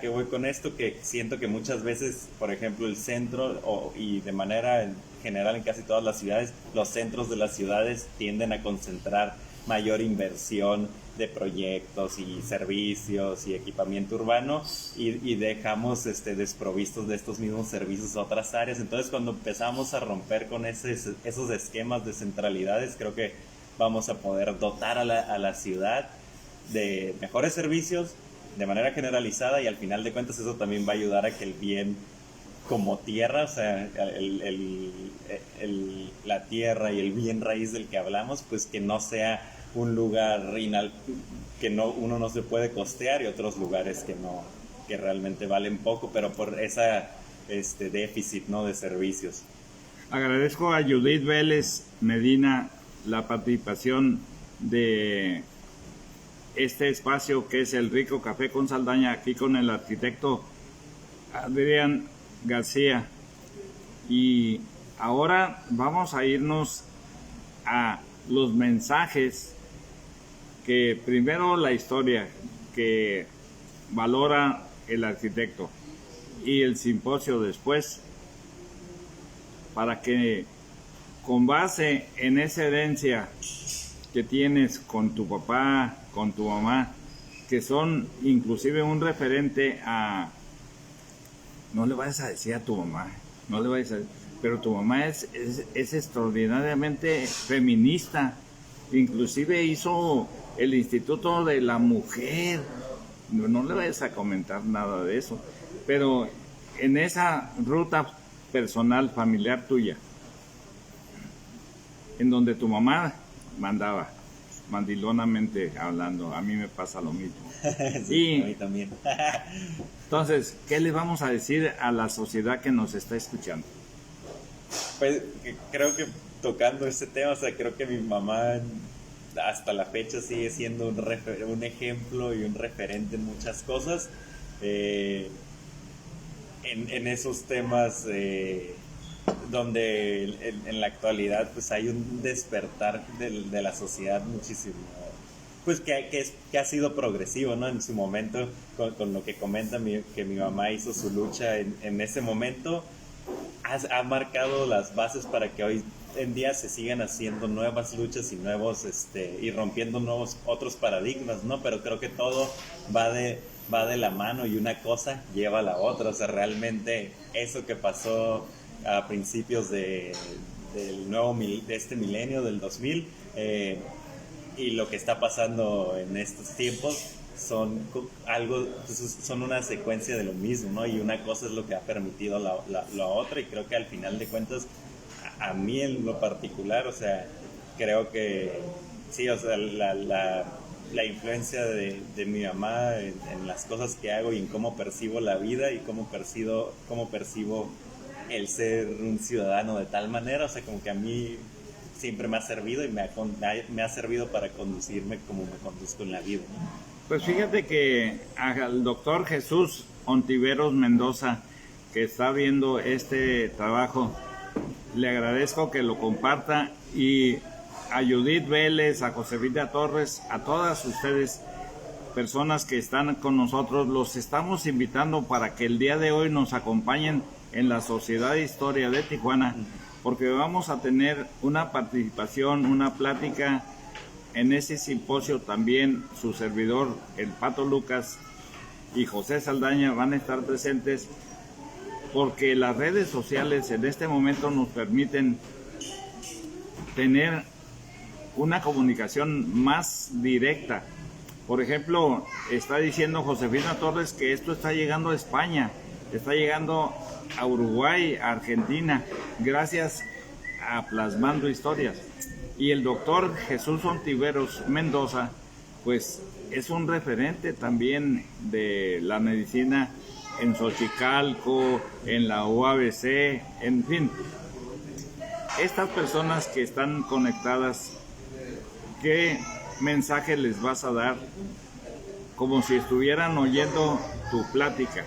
qué voy con esto? Que siento que muchas veces, por ejemplo, el centro, y de manera general en casi todas las ciudades, los centros de las ciudades tienden a concentrar mayor inversión de proyectos y servicios y equipamiento urbano, y dejamos desprovistos de estos mismos servicios a otras áreas. Entonces, cuando empezamos a romper con esos esquemas de centralidades, creo que vamos a poder dotar a la ciudad de mejores servicios de manera generalizada, y al final de cuentas eso también va a ayudar a que el bien como tierra, o sea, la tierra y el bien raíz del que hablamos, pues que no sea un lugar que uno no se puede costear, y otros lugares que realmente valen poco, pero por esa déficit, ¿no?, de servicios. Agradezco a Judith Vélez Medina la participación de este espacio que es el Rico Café con Saldaña, aquí con el arquitecto Adrián García. Y ahora vamos a irnos a los mensajes, que primero la historia que valora el arquitecto y el simposio después, para que con base en esa herencia que tienes con tu papá, con tu mamá, que son inclusive un referente a... No le vayas a decir a tu mamá, no le vayas a decir, pero tu mamá es extraordinariamente feminista, inclusive hizo el Instituto de la Mujer. No le vayas a comentar nada de eso, pero en esa ruta personal, familiar tuya, en donde tu mamá mandaba, mandilonamente hablando, a mí me pasa lo mismo. Sí, a mí también. Entonces, ¿qué le vamos a decir a la sociedad que nos está escuchando? Pues creo que tocando este tema, o sea, creo que mi mamá hasta la fecha sigue siendo un ejemplo y un referente en muchas cosas, en esos temas donde en la actualidad pues hay un despertar de la sociedad muchísimo, pues que ha sido progresivo, ¿no? En su momento, con lo que comenta que mi mamá hizo su lucha en ese momento, ha marcado las bases para que hoy en día se sigan haciendo nuevas luchas y rompiendo otros paradigmas, ¿no? Pero creo que todo va de la mano, y una cosa lleva a la otra. O sea, realmente eso que pasó a principios de este milenio, del 2000, y lo que está pasando en estos tiempos son una secuencia de lo mismo, ¿no? Y una cosa es lo que ha permitido la otra, y creo que al final de cuentas a mí en lo particular, o sea, creo que sí, o sea, la influencia de mi mamá en las cosas que hago y en cómo percibo la vida y cómo percibo el ser un ciudadano de tal manera, o sea, como que a mí siempre me ha servido y me ha servido para conducirme como me conduzco en la vida, ¿no? Pues fíjate que al doctor Jesús Ontiveros Mendoza, que está viendo este trabajo, le agradezco que lo comparta, y a Judith Vélez, a Josefina Torres, a todas ustedes, personas que están con nosotros, los estamos invitando para que el día de hoy nos acompañen en la Sociedad de Historia de Tijuana, porque vamos a tener una participación, una plática en ese simposio. También su servidor, el Pato Lucas, y José Saldaña van a estar presentes, porque las redes sociales en este momento nos permiten tener una comunicación más directa. Por ejemplo, está diciendo Josefina Torres que esto está llegando a España, está llegando a Uruguay, a Argentina, gracias a Plasmando Historias. Y el doctor Jesús Ontiveros Mendoza, pues es un referente también de la medicina en Xochicalco, en la UABC, en fin. Estas personas que están conectadas, ¿qué mensaje les vas a dar? Como si estuvieran oyendo tu plática.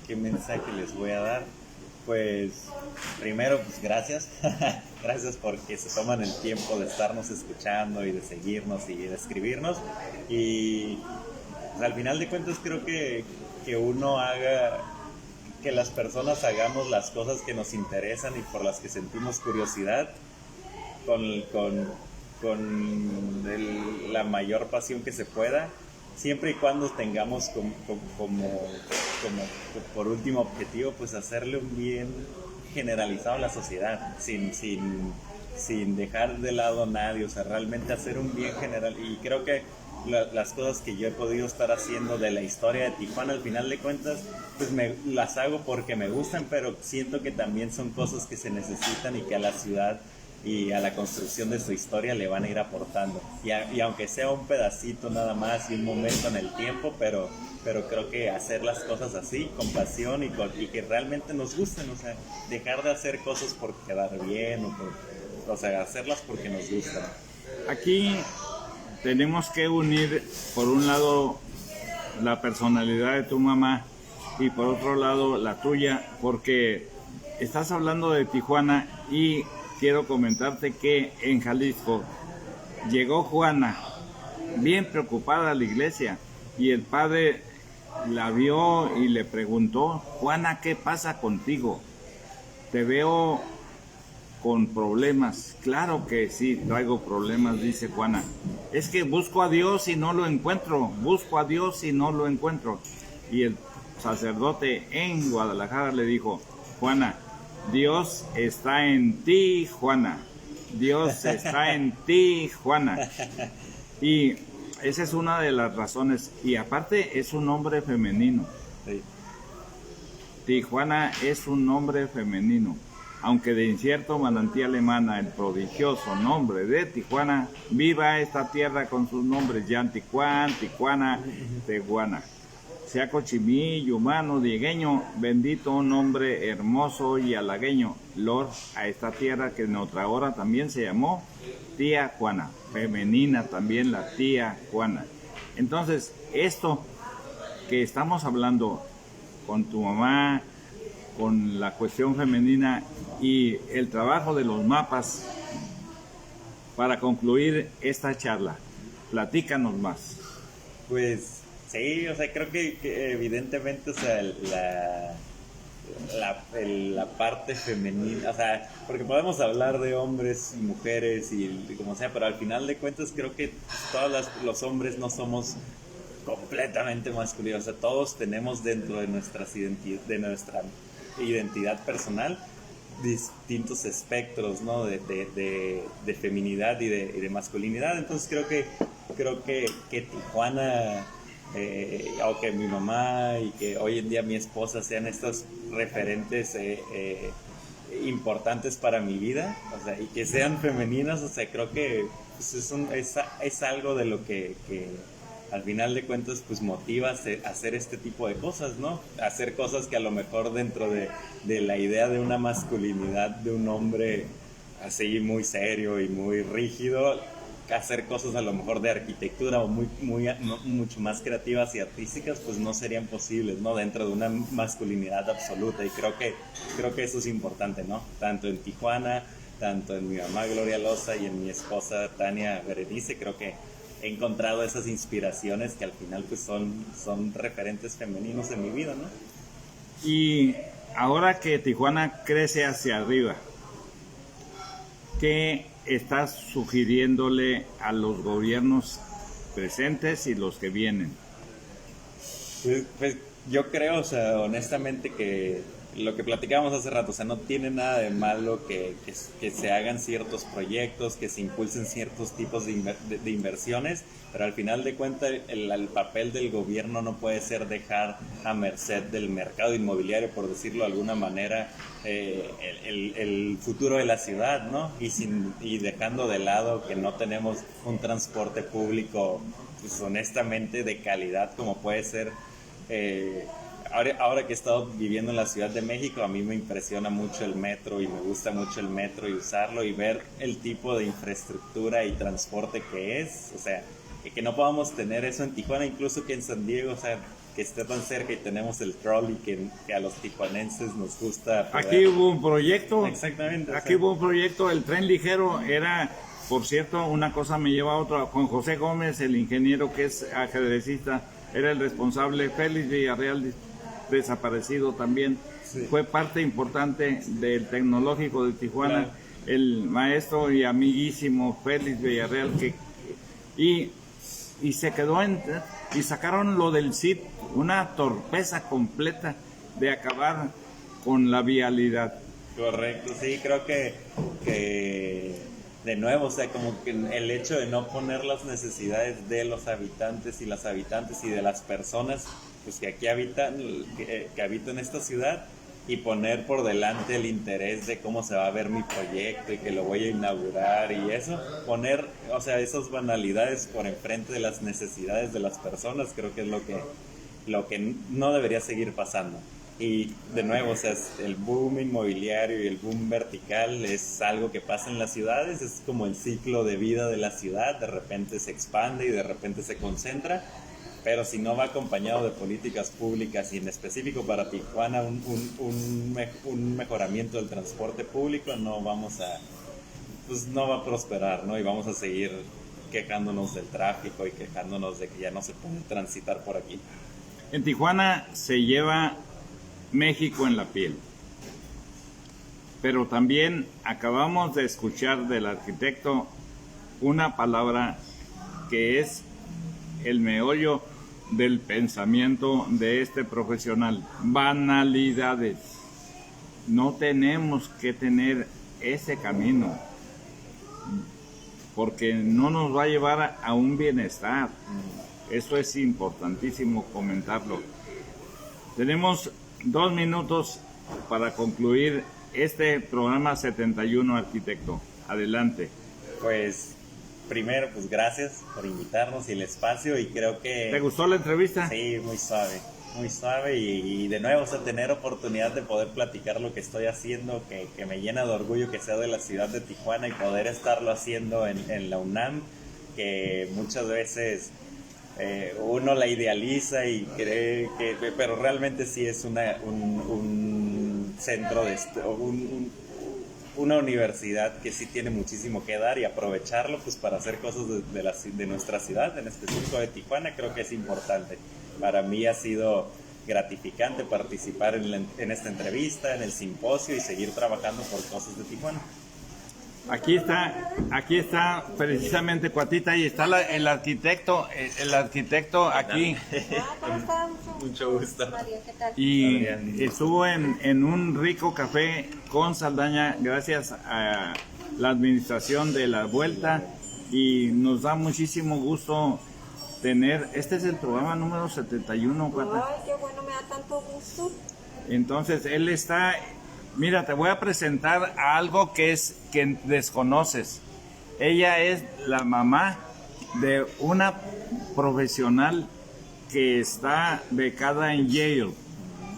¿Qué mensaje les voy a dar? Pues primero, pues gracias. Gracias porque se toman el tiempo de estarnos escuchando y de seguirnos y de escribirnos. Y pues, al final de cuentas creo que uno haga, que las personas hagamos las cosas que nos interesan y por las que sentimos curiosidad con la mayor pasión que se pueda, siempre y cuando tengamos como por último objetivo, pues hacerle un bien generalizado a la sociedad, sin dejar de lado a nadie, o sea, realmente hacer un bien general. Y creo que las cosas que yo he podido estar haciendo de la historia de Tijuana, al final de cuentas, pues las hago porque me gustan, pero siento que también son cosas que se necesitan y que a la ciudad y a la construcción de su historia le van a ir aportando. Y aunque sea un pedacito nada más y un momento en el tiempo, pero creo que hacer las cosas así, con pasión y que realmente nos gusten, o sea, dejar de hacer cosas por quedar bien, o sea, hacerlas porque nos gustan. Aquí tenemos que unir, por un lado, la personalidad de tu mamá y por otro lado la tuya, porque estás hablando de Tijuana y quiero comentarte que en Jalisco llegó Juana bien preocupada a la iglesia y el padre la vio y le preguntó: Juana, ¿qué pasa contigo? Te veo con problemas. Claro que sí, traigo problemas, dice Juana. Es que busco a Dios y no lo encuentro, busco a Dios y no lo encuentro. Y el sacerdote en Guadalajara le dijo: Juana, Dios está en ti, Juana. Dios está en ti, Juana. Y esa es una de las razones. Y aparte es un nombre femenino. Sí. Tijuana es un nombre femenino. Aunque de incierto manantial emana el prodigioso nombre de Tijuana, viva esta tierra con sus nombres: Yanticuán, Tijuana, Tehuana. Sea Cochimí, Yumano, Diegueño, bendito nombre hermoso y halagueño, Lord, a esta tierra que en otra hora también se llamó Tía Juana, femenina también la Tía Juana. Entonces, esto que estamos hablando con tu mamá, con la cuestión femenina y el trabajo de los mapas, para concluir esta charla, platícanos más. Pues sí, o sea, creo que evidentemente, o sea, la parte femenina, o sea, porque podemos hablar de hombres y mujeres y como sea, pero al final de cuentas creo que todos los hombres no somos completamente masculinos, o sea, todos tenemos dentro de nuestra identidad personal distintos espectros, ¿no? de feminidad y de masculinidad. Entonces creo que Tijuana, o que mi mamá y que hoy en día mi esposa sean estos referentes importantes para mi vida, o sea, y que sean femeninas, o sea, creo que pues, es algo de lo que al final de cuentas pues motiva a hacer este tipo de cosas, ¿no? Hacer cosas que a lo mejor dentro de la idea de una masculinidad de un hombre así muy serio y muy rígido, hacer cosas a lo mejor de arquitectura o mucho más creativas y artísticas pues no serían posibles, ¿no? Dentro de una masculinidad absoluta, y creo que eso es importante, ¿no? Tanto en Tijuana, tanto en mi mamá Gloria Loza y en mi esposa Tania Berenice, creo que he encontrado esas inspiraciones que al final pues son referentes femeninos en mi vida, ¿no? Y ahora que Tijuana crece hacia arriba, ¿qué estás sugiriéndole a los gobiernos presentes y los que vienen? Pues yo creo, o sea, honestamente que lo que platicábamos hace rato, o sea, no tiene nada de malo que se hagan ciertos proyectos, que se impulsen ciertos tipos de inversiones, pero al final de cuentas el papel del gobierno no puede ser dejar a merced del mercado inmobiliario, por decirlo de alguna manera, el futuro de la ciudad, ¿no? Y dejando de lado que no tenemos un transporte público, pues honestamente de calidad como puede ser. Ahora que he estado viviendo en la Ciudad de México, a mí me impresiona mucho el metro y me gusta mucho el metro y usarlo y ver el tipo de infraestructura y transporte que es, o sea, que no podamos tener eso en Tijuana, incluso que en San Diego, o sea, que esté tan cerca y tenemos el trolley que a los tijuanenses nos gusta poder. Aquí hubo un proyecto. Exactamente. Aquí hubo un proyecto, el tren ligero era, por cierto, una cosa me lleva a otra. Juan José Gómez, el ingeniero que es ajedrecista, era el responsable. Félix Villarreal, desaparecido también, sí, fue parte importante del Tecnológico de Tijuana. Claro. El maestro y amiguísimo Félix Villarreal, y se quedó y sacaron lo del CID, una torpeza completa de acabar con la vialidad. Correcto, sí, creo que de nuevo, o sea, como que el hecho de no poner las necesidades de los habitantes y las habitantes y de las personas pues que aquí habitan, que habitan esta ciudad, y poner por delante el interés de cómo se va a ver mi proyecto y que lo voy a inaugurar y eso, poner, o sea, esas banalidades por enfrente de las necesidades de las personas, creo que es lo que no debería seguir pasando. Y de nuevo, o sea, el boom inmobiliario y el boom vertical es algo que pasa en las ciudades, es como el ciclo de vida de la ciudad, de repente se expande y de repente se concentra, pero si no va acompañado de políticas públicas y en específico para Tijuana un mejoramiento del transporte público, no va a prosperar, ¿no? Y vamos a seguir quejándonos del tráfico y quejándonos de que ya no se puede transitar por aquí. En Tijuana se lleva México en la piel, pero también acabamos de escuchar del arquitecto una palabra que es el meollo del pensamiento de este profesional: banalidades. No tenemos que tener ese camino, porque no nos va a llevar a un bienestar. Eso es importantísimo comentarlo. Tenemos 2 minutos para concluir este programa 71, arquitecto. Adelante. Pues primero, pues gracias por invitarnos y el espacio, y creo que... ¿Te gustó la entrevista? Sí, muy suave y de nuevo, o sea, tener oportunidad de poder platicar lo que estoy haciendo, que me llena de orgullo que sea de la ciudad de Tijuana y poder estarlo haciendo en la UNAM, que muchas veces uno la idealiza y cree que... Pero realmente sí es un centro de... una universidad que sí tiene muchísimo que dar, y aprovecharlo pues para hacer cosas de nuestra ciudad, en específico de Tijuana, creo que es importante. Para mí ha sido gratificante participar en esta entrevista, en el simposio, y seguir trabajando por cosas de Tijuana. Aquí está precisamente Cuatita, y está el arquitecto aquí. ¿Cómo está? Mucho gusto. María, ¿qué tal? Y estuvo en un rico café con Saldaña, gracias a la administración de la Vuelta, y nos da muchísimo gusto tener, este es el programa número 71, Cuata. Ay, qué bueno, me da tanto gusto. Entonces él está Mira, te voy a presentar algo que desconoces. Ella es la mamá de una profesional que está becada en Yale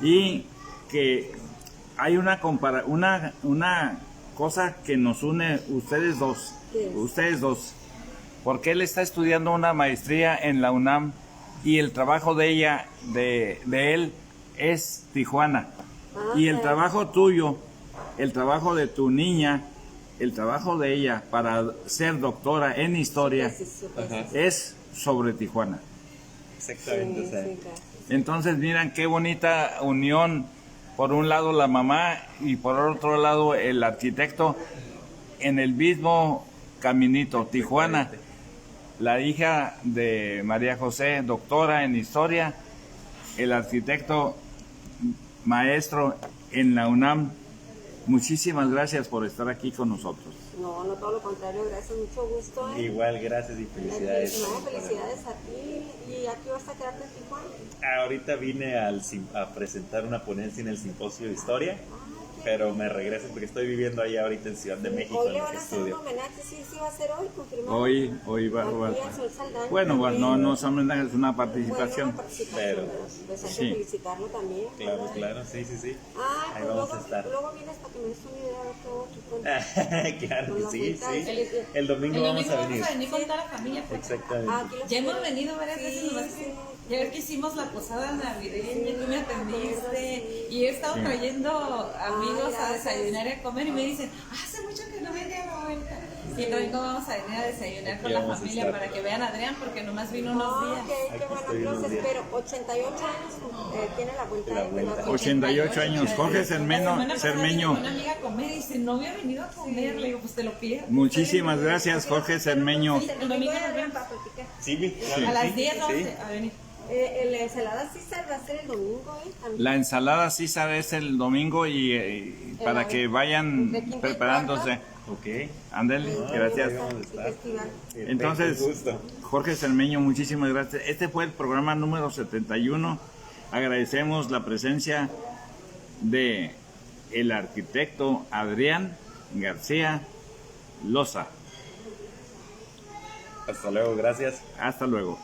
y que hay una cosa que nos une ustedes dos, porque él está estudiando una maestría en la UNAM y el trabajo de ella, de él, es Tijuana. Y el trabajo tuyo, el trabajo de tu niña, el trabajo de ella para ser doctora en historia es sobre Tijuana. Exactamente, o sea, Entonces miran qué bonita unión, por un lado la mamá y por otro lado el arquitecto en el mismo caminito, Tijuana. La hija de María José, doctora en historia, el arquitecto maestro en la UNAM. Muchísimas gracias por estar aquí con nosotros. No, no, todo lo contrario, gracias, mucho gusto. igual, gracias y felicidades. No, felicidades a ti. ¿Y aquí vas a quedarte en Tijuana? Ahorita vine a presentar una ponencia en el Simposio de Historia, pero me regreso porque estoy viviendo ahí ahorita en Ciudad de México, Hoy en le lo van que a hacer un estudio. homenaje, sí va a ser hoy, confirmado. Hoy va a Aquí al señor Saldaña bueno, también. no son homenajes, es una participación. Bueno, una participación, Pero- ¿verdad? Pues hay sí. que felicitarlo también. Claro, ¿verdad? claro, sí. Ah, Ahí pues vamos a estar. luego vienes para que me des una idea de todo tu cuento. Claro que Con sí, la vuelta, sí. El domingo vamos a venir. con toda la familia. Pues. Exactamente. Ah, aquí los Ya hemos quiero. venido varias veces, nomás que ya ver que hicimos la posada navideña, tú me atendiste y he estado trayendo amigos a desayunar y a comer y me dicen, hace mucho que no venía a la vuelta. Y el domingo vamos a venir a desayunar con Aquí la vamos a familia estar. para que vean a Adrián porque nomás vino unos días. Ok, qué Aquí bueno, estoy los unos días. espero. 88 años tiene la vuelta. La vuelta. de 88 años. Jorge La semana pasada Cermeño. vino una amiga a comer y dice, no había venido a comer. Le digo, pues te lo pierdes. Muchísimas gracias, Jorge Cermeño. El domingo nos vemos para platicar. Sí, claro, A las sí, 10 vamos sí. a venir. La ensalada César va a ser el domingo, También. La ensalada César es el domingo y para que vayan De quinta y preparándose. Ok. Ándale, gracias. ahí vamos a estar. Festival. Entonces, Perfecto, gusto. Jorge Cermeño, muchísimas gracias. Este fue el programa número 71. Agradecemos la presencia de el arquitecto Adrián García Loza. Hasta luego, gracias. Hasta luego.